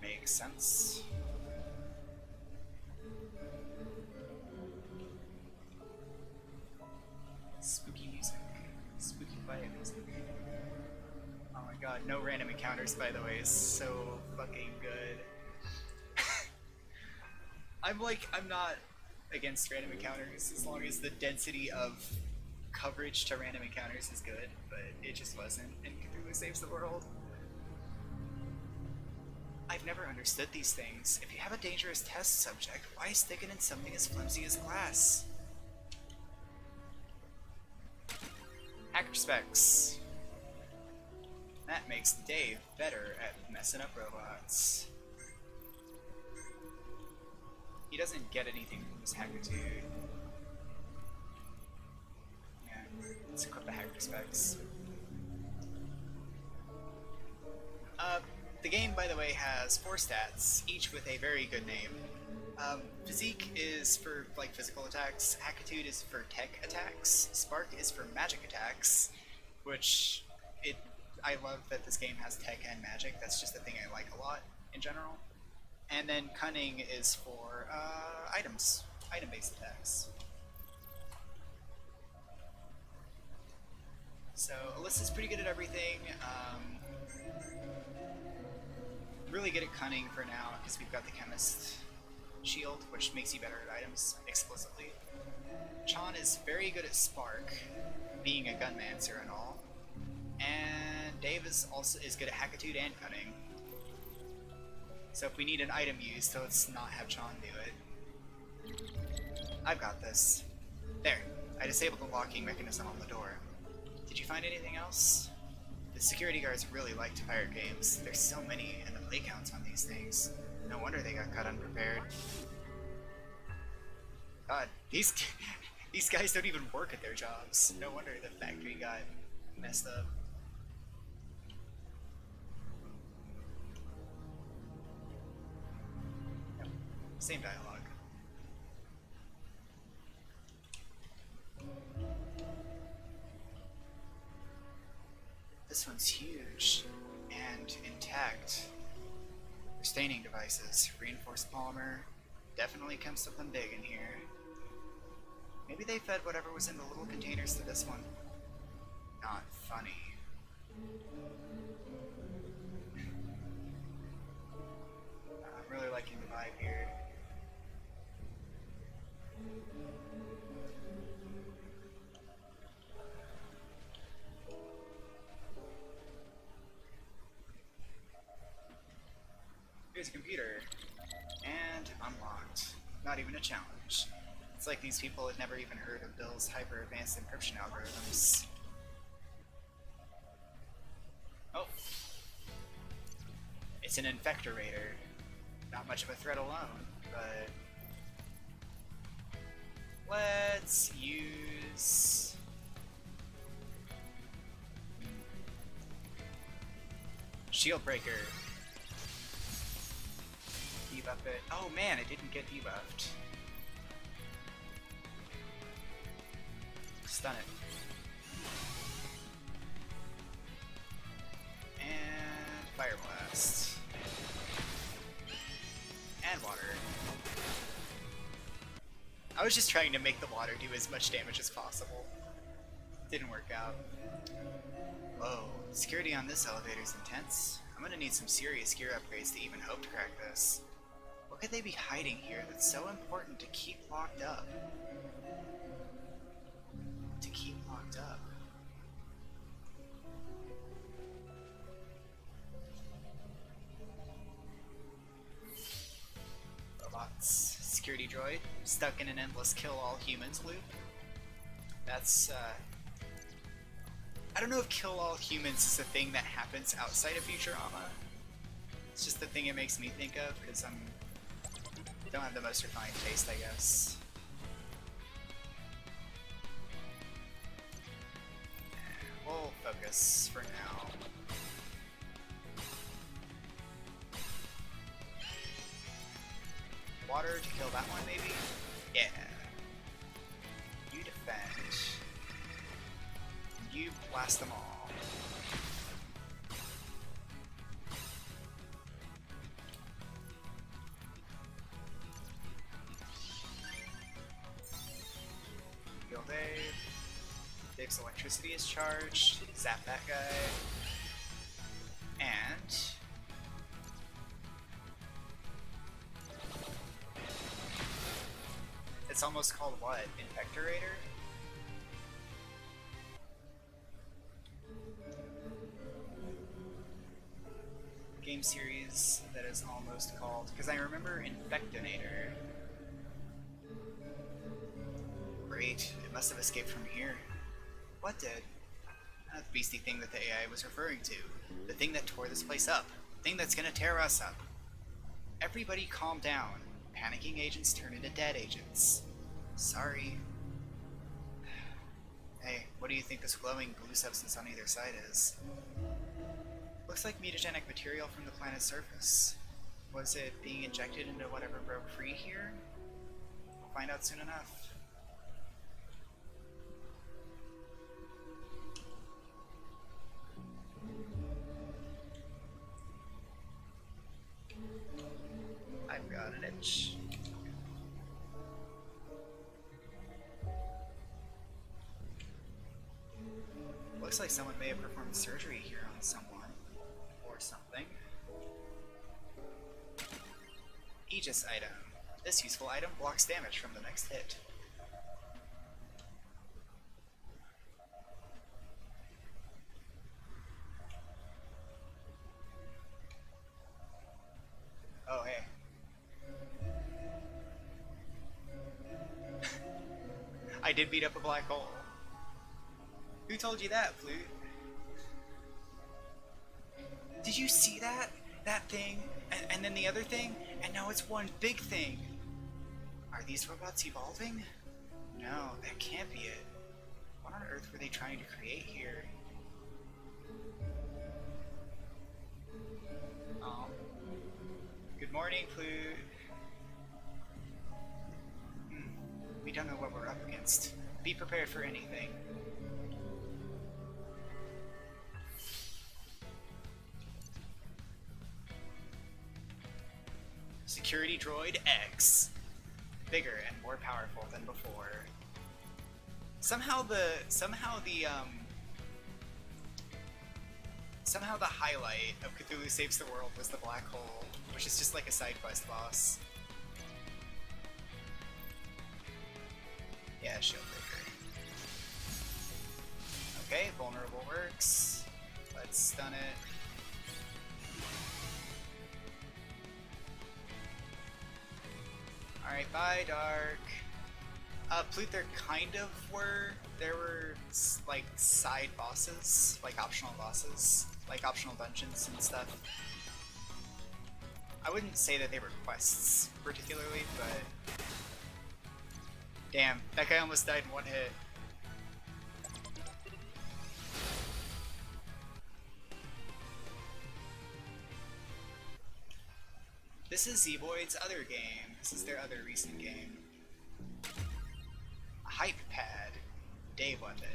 Makes sense. Spooky music. Spooky quiet music. Oh my god, no random encounters, by the way, is so fucking good. I'm not against random encounters as long as the density of coverage to random encounters is good, but it just wasn't in Cthulhu Saves the World. I've never understood these things. If you have a dangerous test subject, why stick it in something as flimsy as glass? Hacker specs. That makes Dave better at messing up robots. He doesn't get anything from his hackitude. Yeah, let's equip the hacker specs. The game, by the way, has 4 stats, each with a very good name. Physique is for, like, physical attacks, Hackitude is for tech attacks, Spark is for magic attacks, which, I love that this game has tech and magic. That's just a thing I like a lot, in general. And then Cunning is for, items, item-based attacks. So, Alyssa's pretty good at everything, really good at Cunning for now, because we've got the Chemist shield, which makes you better at items, explicitly. Chan is very good at Spark, being a Gunmancer and all. And Dave is good at Hackitude and Cunning. So if we need an item used, so let's not have Chan do it. I've got this. There, I disabled the locking mechanism on the door. Did you find anything else? The security guards really liked pirate games. There's so many, and the play counts on these things. No wonder they got caught unprepared. God, these these guys don't even work at their jobs. No wonder the factory got messed up. Yep. Same dialogue. This one's huge and intact. Staining devices, reinforced polymer. Definitely comes something big in here. Maybe they fed whatever was in the little containers to this one. Not funny. I'm really liking the vibe here. Here's a computer. And unlocked. Not even a challenge. It's like these people had never even heard of Bill's hyper-advanced encryption algorithms. Oh. It's an infectorator. Not much of a threat alone, but... let's use... Shield Breaker. Debuff it. Oh man, it didn't get debuffed. Stun it. And Fire Blast. And water. I was just trying to make the water do as much damage as possible. Didn't work out. Whoa, security on this elevator is intense. I'm gonna need some serious gear upgrades to even hope to crack this. What could they be hiding here that's so important to keep locked up? To keep locked up. Robots. Security droid. Stuck in an endless kill all humans loop. That's, I don't know if kill all humans is a thing that happens outside of Futurama. It's just the thing it makes me think of, because I don't have the most refined taste, I guess. We'll focus for now. Water to kill that one, maybe? Yeah. You defend. You blast them all. Heal Dave. Dave's electricity is charged. Zap that guy. And... it's almost called what? Infectorator? Game series that is almost called, because I remember Infectonator. Great, it must have escaped from here. What did? The beastie thing that the AI was referring to. The thing that tore this place up. The thing that's gonna tear us up. Everybody calm down. Panicking agents turn into dead agents. Sorry. Hey, what do you think this glowing blue substance on either side is? Looks like mutagenic material from the planet's surface. Was it being injected into whatever broke free here? We'll find out soon enough. I've got an itch. Looks like someone may have performed surgery here on someone. Or something. Aegis item. This useful item blocks damage from the next hit. Oh, hey. I did beat up a black hole. Who told you that, Flute? Did you see that? That thing, and then the other thing, and now it's one big thing. Are these robots evolving? No, that can't be it. What on earth were they trying to create here? Oh. Good morning, Pluto. We don't know what we're up against. Be prepared for anything. Security Droid X. Bigger and more powerful than before. Somehow the highlight of Cthulhu Saves the World was the black hole, which is just like a side quest boss. Yeah, shield breaker. Okay, vulnerable works. Let's stun it. Alright, bye, Dark. Pluto, there kind of were. There were, like, side bosses, like optional bosses, like optional dungeons and stuff. I wouldn't say that they were quests, particularly, but... Damn, that guy almost died in one hit. This is Zeboid's other game. This is their other recent game. A hype pad. Dave weapon.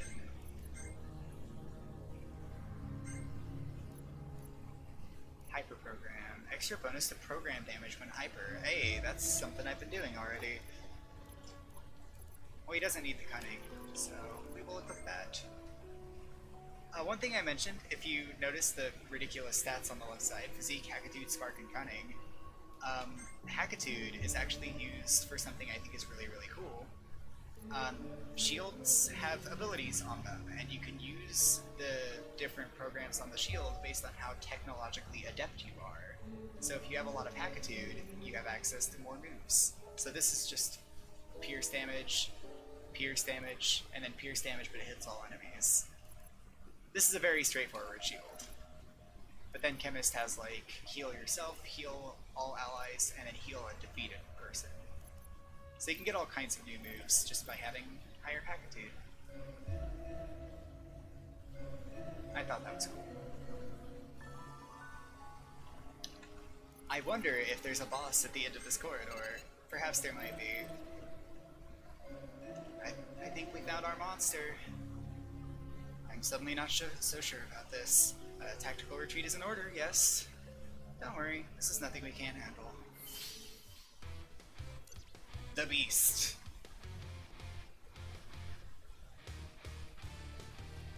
Hyper program. Extra bonus to program damage when hyper. Hey, that's something I've been doing already. Well, he doesn't need the cunning, so we will equip that. One thing I mentioned, if you notice the ridiculous stats on the left side, Physique, Hackitude, Spark, and Cunning, Hackitude is actually used for something I think is really, really cool. Shields have abilities on them, and you can use the different programs on the shield based on how technologically adept you are. So if you have a lot of Hackitude, you have access to more moves. So this is just pierce damage, and then pierce damage, but it hits all enemies. This is a very straightforward shield. But then Chemist has like heal yourself, heal all allies, and then heal a defeated person. So you can get all kinds of new moves just by having higher Hackitude. I thought that was cool. I wonder if there's a boss at the end of this corridor. Perhaps there might be. I think we found our monster. I'm suddenly not so sure about this. Tactical retreat is in order, yes. Don't worry, this is nothing we can't handle. The Beast.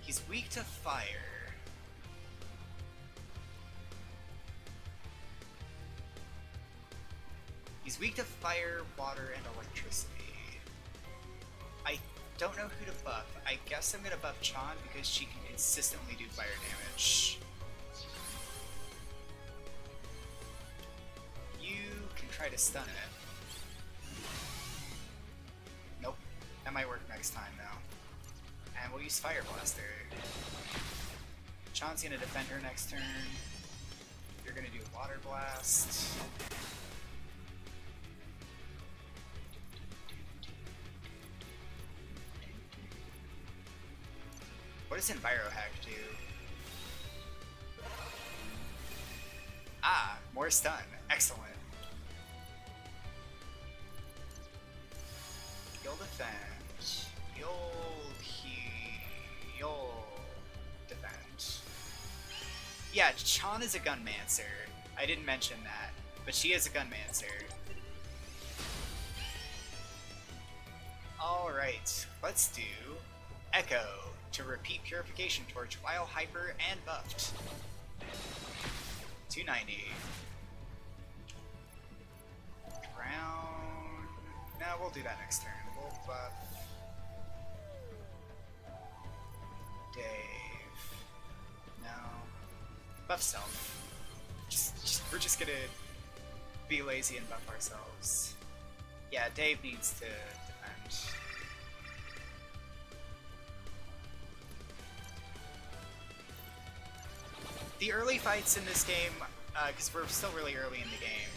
He's weak to fire. He's weak to fire, water, and electricity. I don't know who to buff. I guess I'm gonna buff Chan because she can consistently do fire damage. You can try to stun it. Nope. That might work next time though. And we'll use Fire Blaster. Chan's gonna defend her next turn. You're gonna do Water Blast. What does Envirohack do? Ah, more stun. Excellent. You'll defend. You'll defend. Yeah, Chan is a Gunmancer. I didn't mention that, but she is a Gunmancer. Alright, let's do Echo to repeat Purification Torch while hyper and buffed. 290. Drown. No, we'll do that next turn. We'll buff Dave. No. Buff self. We're just gonna be lazy and buff ourselves. Yeah, Dave needs to defend. The early fights in this game, because we're still really early in the game,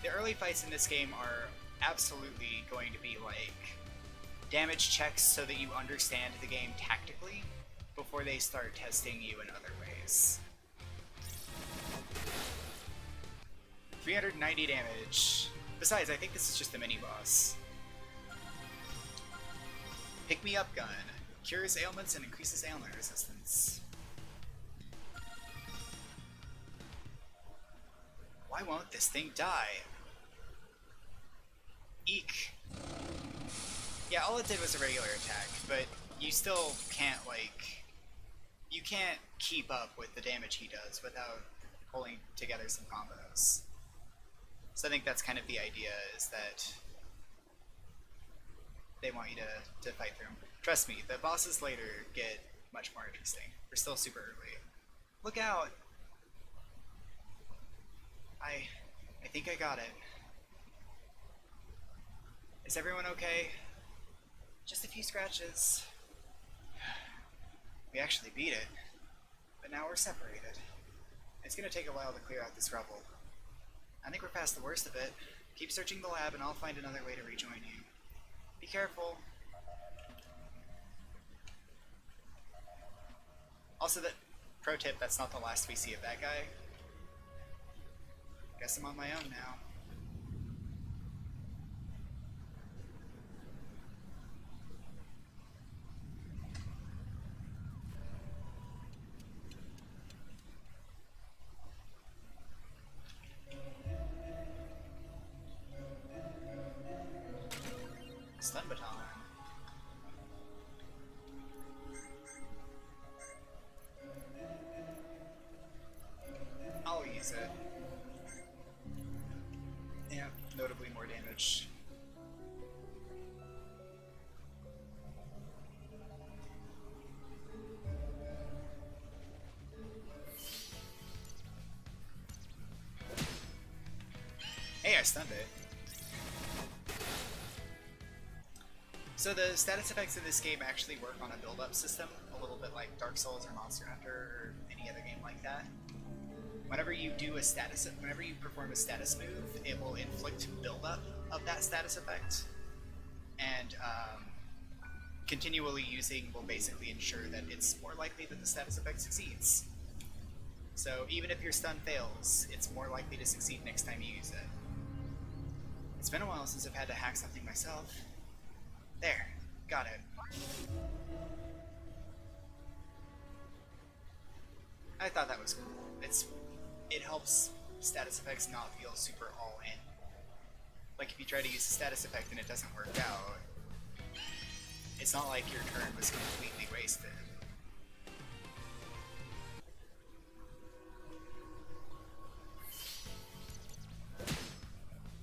the early fights in this game are absolutely going to be like damage checks so that you understand the game tactically before they start testing you in other ways. 390 damage. Besides, I think this is just the mini-boss. Pick-me-up gun. Cures ailments and increases ailment resistance. Why won't this thing die? Eek. Yeah, all it did was a regular attack, but you still can't, like... You can't keep up with the damage he does without pulling together some combos. So I think that's kind of the idea, is that they want you to fight through them. Trust me, the bosses later get much more interesting. We're still super early. Look out! I think I got it. Is everyone okay? Just a few scratches. We actually beat it, but now we're separated. It's gonna take a while to clear out this rubble. I think we're past the worst of it. Keep searching the lab and I'll find another way to rejoin you. Be careful. Also, pro tip, that's not the last we see of that guy. Guess I'm on my own now. Stun baton. I'll use it. Yeah, notably more damage. Hey, I stunned it. So the status effects in this game actually work on a build-up system, a little bit like Dark Souls or Monster Hunter or any other game like that. Whenever you perform a status move, it will inflict build-up of that status effect, and continually using will basically ensure that it's more likely that the status effect succeeds. So even if your stun fails, it's more likely to succeed next time you use it. It's been a while since I've had to hack something myself. There, got it. I thought that was cool. It helps status effects not feel super all in. Like if you try to use a status effect and it doesn't work out, it's not like your turn was completely wasted.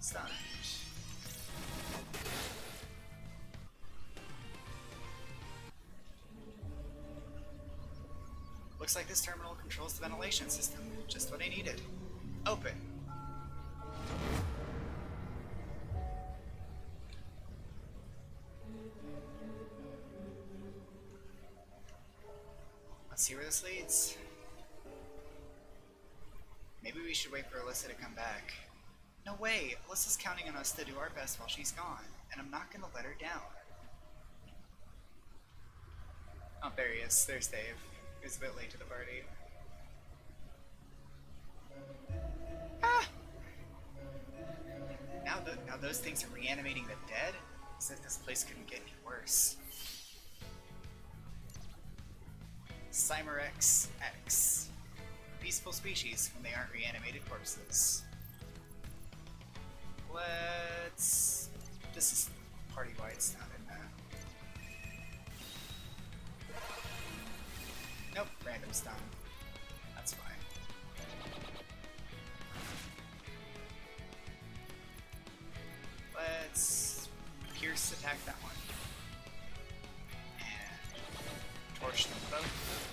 Stunned. Looks like this terminal controls the ventilation system. Just what I needed. Open. Let's see where this leads. Maybe we should wait for Alyssa to come back. No way! Alyssa's counting on us to do our best while she's gone, and I'm not gonna let her down. Oh, there he is. There's Dave. He's a bit late to the party. Ah! Now those things are reanimating the dead? As if this place couldn't get any worse. Cymerex X. Peaceful species when they aren't reanimated corpses. Let's... This is party-wide sound, isn't it? Nope, random stun. That's fine. Let's Pierce attack that one. And torch them both.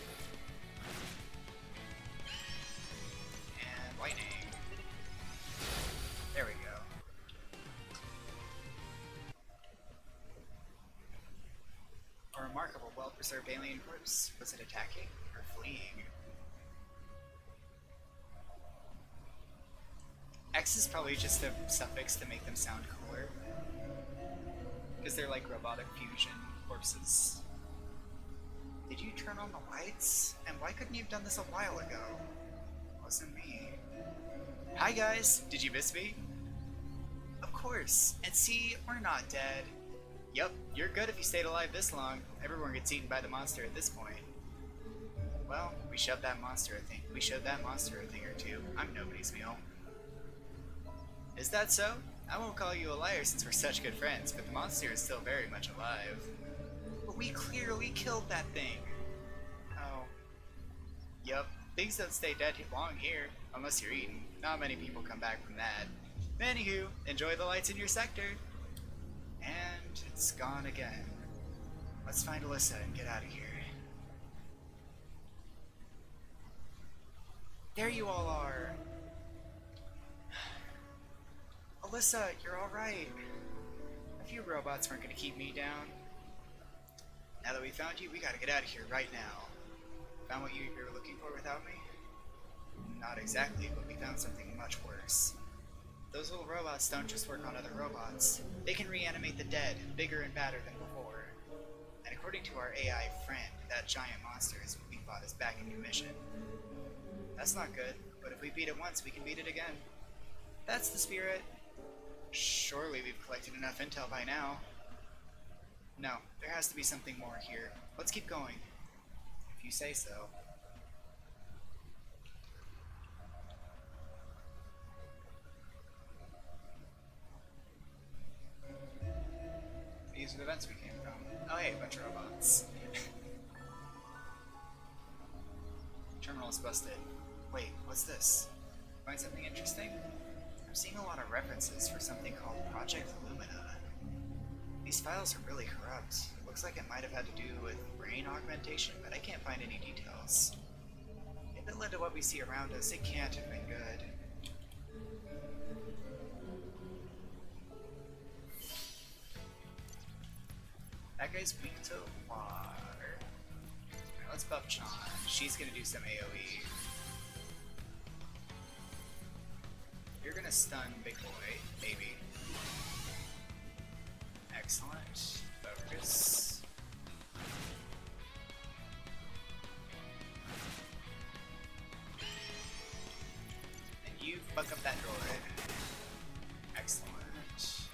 And lightning. There we go. A remarkable, well-preserved alien corpse. Was it attacking or fleeing? X is probably just a suffix to make them sound cooler. Because they're like robotic fusion corpses. Did you turn on the lights? And why couldn't you have done this a while ago? It wasn't me. Hi guys, did you miss me? Of course, and see, we're not dead. Yup, you're good if you stayed alive this long. Everyone gets eaten by the monster at this point. Well, we showed that monster a thing or two. I'm nobody's meal. Is that so? I won't call you a liar since we're such good friends, but the monster is still very much alive. But we clearly killed that thing. Oh. Yup, things don't stay dead long here, unless you're eaten. Not many people come back from that. Anywho, enjoy the lights in your sector. And it's gone again. Let's find Alyssa and get out of here. There you all are! Alyssa, you're alright. A few robots weren't gonna keep me down. Now that we found you, we gotta get out of here right now. Found what you were looking for without me? Not exactly, but we found something much worse. Those little robots don't just work on other robots. They can reanimate the dead, bigger and badder than before. And according to our AI friend, that giant monster we fought is back in commission. That's not good, but if we beat it once, we can beat it again. That's the spirit. Surely we've collected enough intel by now. No, there has to be something more here. Let's keep going. If you say so. These are the vents we came from. Oh hey, a bunch of robots. Terminal's busted. Wait, what's this? Find something interesting? I'm seeing a lot of references for something called Project Lumina. These files are really corrupt. Looks like it might have had to do with brain augmentation, but I can't find any details. If it led to what we see around us, it can't have been good. That guy's weak to water. Alright, let's buff Chan. She's gonna do some AoE. You're gonna stun Big Boy, maybe. Excellent. Focus. And you fuck up that droid. Excellent.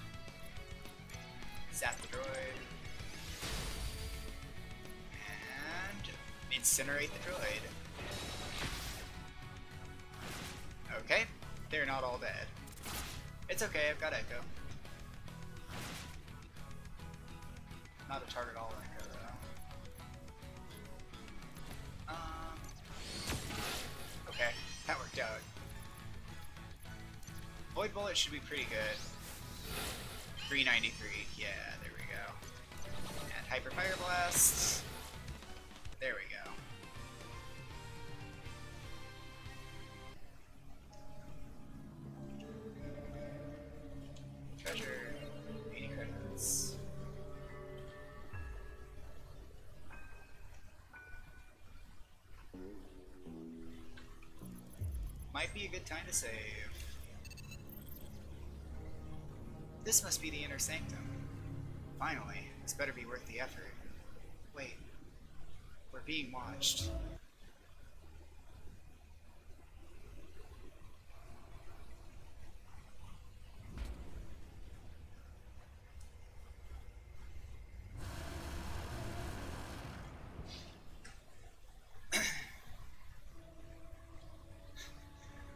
Zap the droid. And incinerate the droid. Okay, they're not all dead. It's okay, I've got Echo. Not a target all Echo though. Okay, that worked out. Void Bullet should be pretty good. 393, yeah, there we go. And Hyper Fire Blast. There we go. Treasure, 80 credits. Might be a good time to save. This must be the Inner Sanctum. Finally, this better be worth the effort. Wait, we're being watched.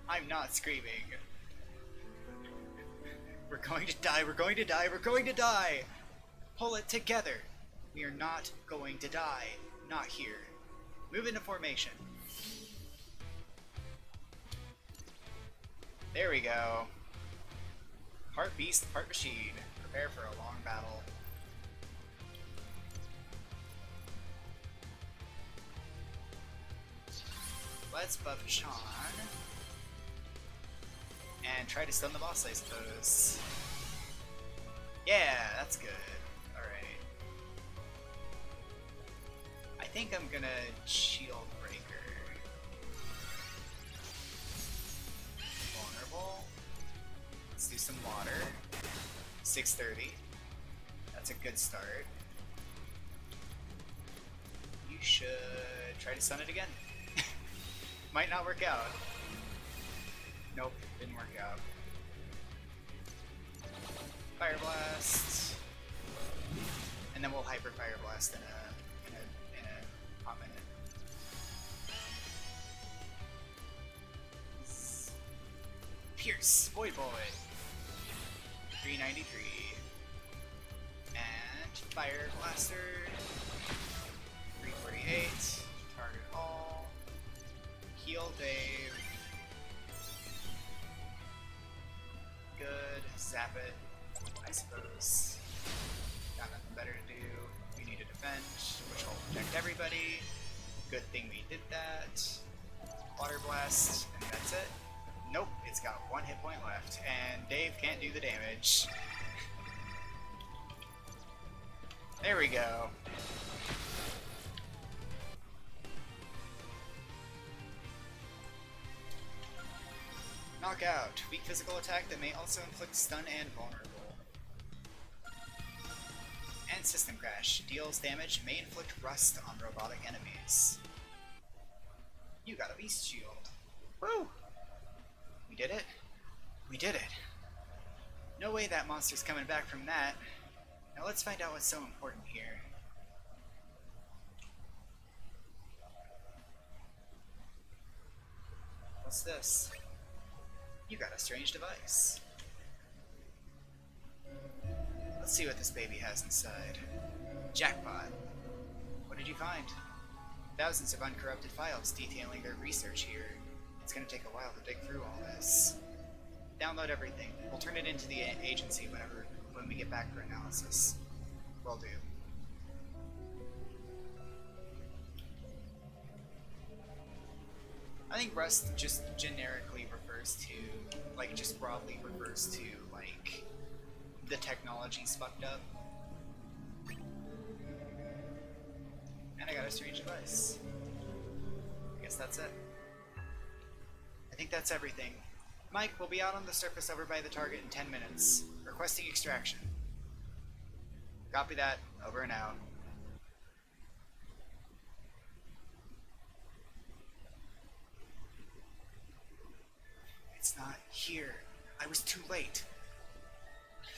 I'm not screaming. We're going to die, we're going to die, we're going to die! Pull it together. We are not going to die. Not here. Move into formation. There we go. Part beast, part machine. Prepare for a long battle. Let's buff Sean. And try to stun the boss, I suppose. Yeah, that's good. Alright. I think I'm gonna Shield Breaker. Vulnerable. 6:30. That's a good start. You should try to stun it again. Might not work out. Nope, didn't work out. Fire Blast. And then we'll Hyper Fire Blast in a hot minute. Pierce, Void Boy. 393. And Fire Blaster. 348. Target all. Heal Dave. Good. Zap it, I suppose. Got nothing better to do. We need to defend, which will protect everybody. Good thing we did that. Water Blast, and that's it. Nope, it's got 1 hit point left, and Dave can't do the damage. There we go. Knockout. Weak physical attack that may also inflict stun and vulnerable. And System Crash. Deals damage, may inflict rust on robotic enemies. You got a Beast Shield. Woo! We did it. We did it. No way that monster's coming back from that. Now let's find out what's so important here. What's this? You got a strange device. Let's see what this baby has inside. Jackpot. What did you find? Thousands of uncorrupted files detailing their research here. It's gonna take a while to dig through all this. Download everything. We'll turn it into the agency when we get back for analysis. Will do. I think Rust just generically refers to, like, just broadly refers to, like, the technology's fucked up. And I got a strange device. I guess that's it. I think that's everything. Mike, we'll be out on the surface over by the target in 10 minutes. Requesting extraction. Copy that. Over and out. It's not here. I was too late.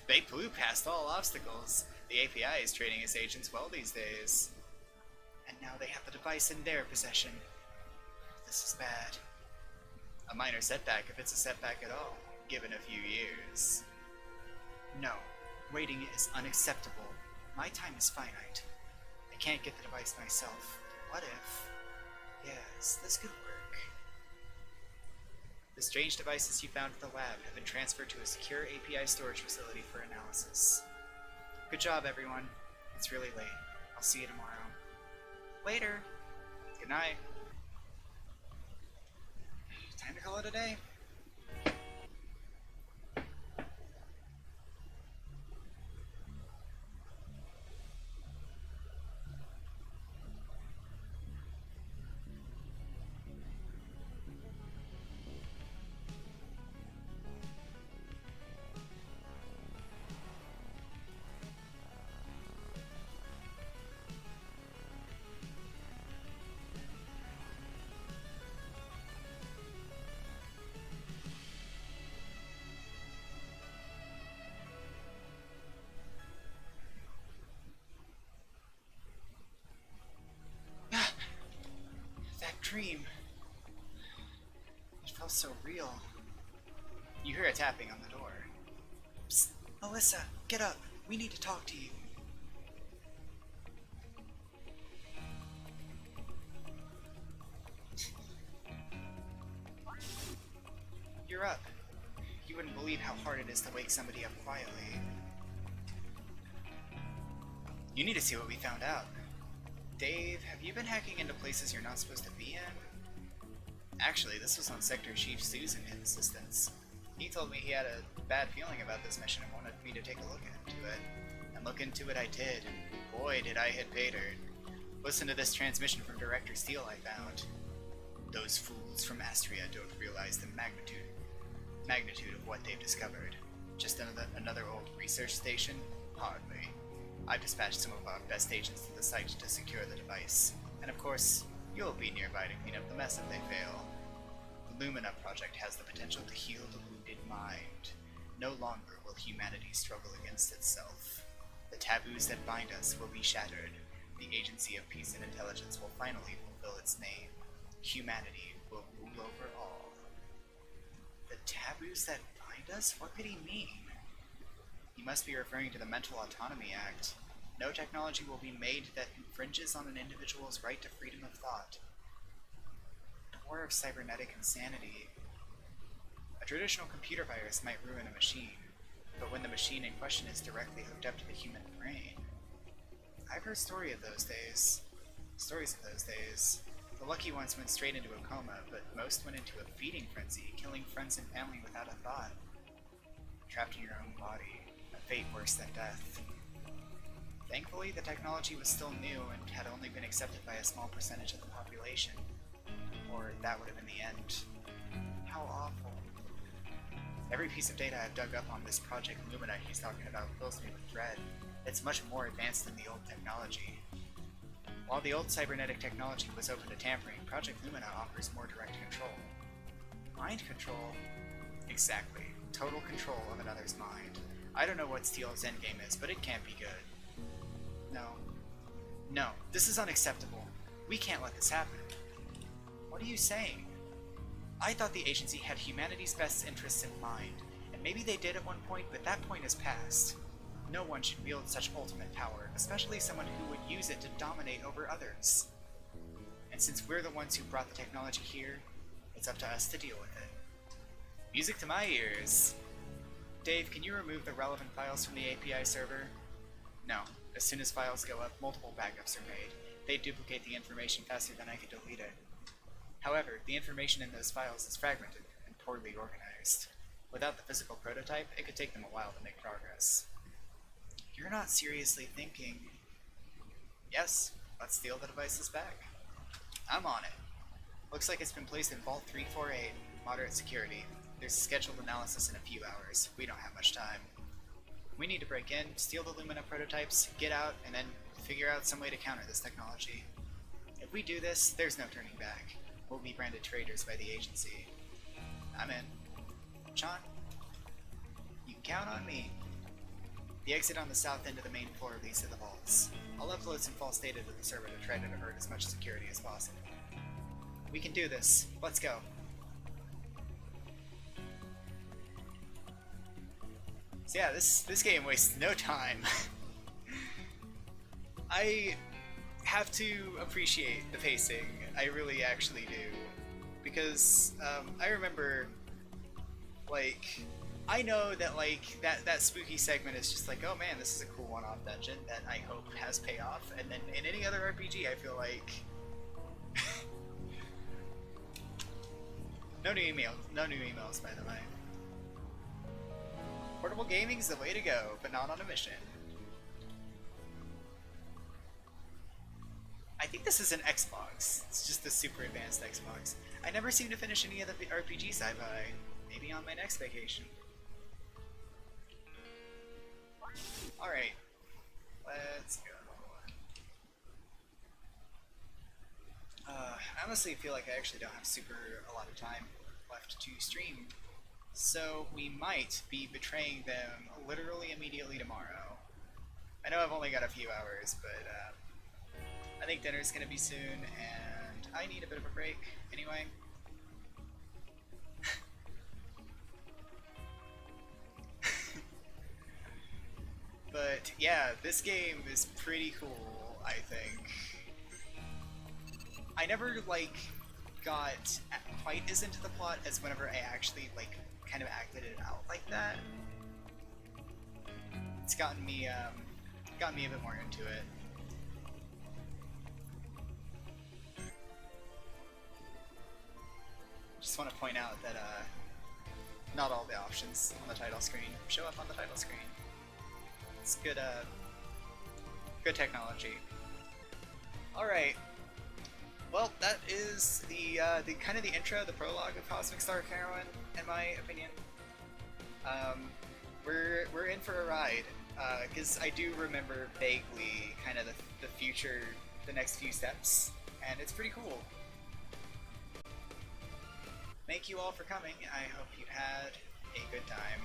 They blew past all obstacles. The API is treating its agents well these days. And now they have the device in their possession. This is bad. A minor setback if it's a setback at all, given a few years. No, waiting is unacceptable. My time is finite. I can't get the device myself. What if? Yes, this could work. The strange devices you found at the lab have been transferred to a secure API storage facility for analysis. Good job, everyone. It's really late. I'll see you tomorrow. Later. Good night. Time to call it a day. Dream. It felt so real. You hear a tapping on the door. Psst, Melissa, get up. We need to talk to you. You're up. You wouldn't believe how hard it is to wake somebody up quietly. You need to see what we found out. Dave, have you been hacking into places you're not supposed to be in? Actually, this was on Sector Chief Susan insistence. He told me he had a bad feeling about this mission and wanted me to take a look into it. And look into it I did, and boy did I hit pay dirt. Listen to this transmission from Director Steele I found. Those fools from Astria don't realize the magnitude of what they've discovered. Just another old research station? Hardly. I've dispatched some of our best agents to the site to secure the device. And of course, you'll be nearby to clean up the mess if they fail. The Lumina project has the potential to heal the wounded mind. No longer will humanity struggle against itself. The taboos that bind us will be shattered. The Agency of Peace and Intelligence will finally fulfill its name. Humanity will rule over all. The taboos that bind us? What could he mean? He must be referring to the Mental Autonomy Act. No technology will be made that infringes on an individual's right to freedom of thought. War of cybernetic insanity. A traditional computer virus might ruin a machine, but when the machine in question is directly hooked up to the human brain. I've heard stories of those days. The lucky ones went straight into a coma, but most went into a feeding frenzy, killing friends and family without a thought. Trapped in your own body, a fate worse than death. Thankfully, the technology was still new and had only been accepted by a small percentage of the population. Or that would have been the end. How awful. Every piece of data I've dug up on this Project Lumina he's talking about fills me with dread. It's much more advanced than the old technology. While the old cybernetic technology was open to tampering, Project Lumina offers more direct control. Mind control? Exactly. Total control of another's mind. I don't know what Steele's endgame is, but it can't be good. No, this is unacceptable. We can't let this happen. What are you saying? I thought the agency had humanity's best interests in mind, and maybe they did at one point, but that point is past. No one should wield such ultimate power, especially someone who would use it to dominate over others. And since we're the ones who brought the technology here, it's up to us to deal with it. Music to my ears! Dave, can you remove the relevant files from the API server? No. As soon as files go up, multiple backups are made. They duplicate the information faster than I could delete it. However, the information in those files is fragmented and poorly organized. Without the physical prototype, it could take them a while to make progress. You're not seriously thinking... Yes, let's steal the devices back. I'm on it. Looks like it's been placed in Vault 348, moderate security. There's a scheduled analysis in a few hours. We don't have much time. We need to break in, steal the Lumina prototypes, get out, and then figure out some way to counter this technology. If we do this, there's no turning back. We'll be branded traitors by the agency. I'm in. Sean? You can count on me. The exit on the south end of the main floor leads to the vaults. I'll upload some false data to the server to try to divert as much security as possible. We can do this. Let's go. So yeah, this game wastes no time. I have to appreciate the pacing. I really actually do. Because I remember, like, I know that like that spooky segment is just like, oh man, this is a cool one-off dungeon that I hope has payoff. And then in any other RPG, I feel like no new emails, by the way. Portable gaming's the way to go, but not on a mission. I think this is an Xbox. It's just a super advanced Xbox. I never seem to finish any of the RPGs I buy. Maybe on my next vacation. Alright. Let's go. I honestly feel like I actually don't have a lot of time left to stream. So we might be betraying them literally immediately tomorrow. I know I've only got a few hours, but I think dinner's gonna be soon, and I need a bit of a break anyway. But yeah, this game is pretty cool, I think. I never like got quite as into the plot as whenever I actually like kind of acted it out like that. It's gotten me a bit more into it. Just want to point out that not all the options on the title screen show up on the title screen. It's good good technology. All right. Well, that is the kind of the intro, the prologue of Cosmic Star Heroine, in my opinion. we're in for a ride, because I do remember vaguely kind of the future, the next few steps, and it's pretty cool. Thank you all for coming. I hope you had a good time.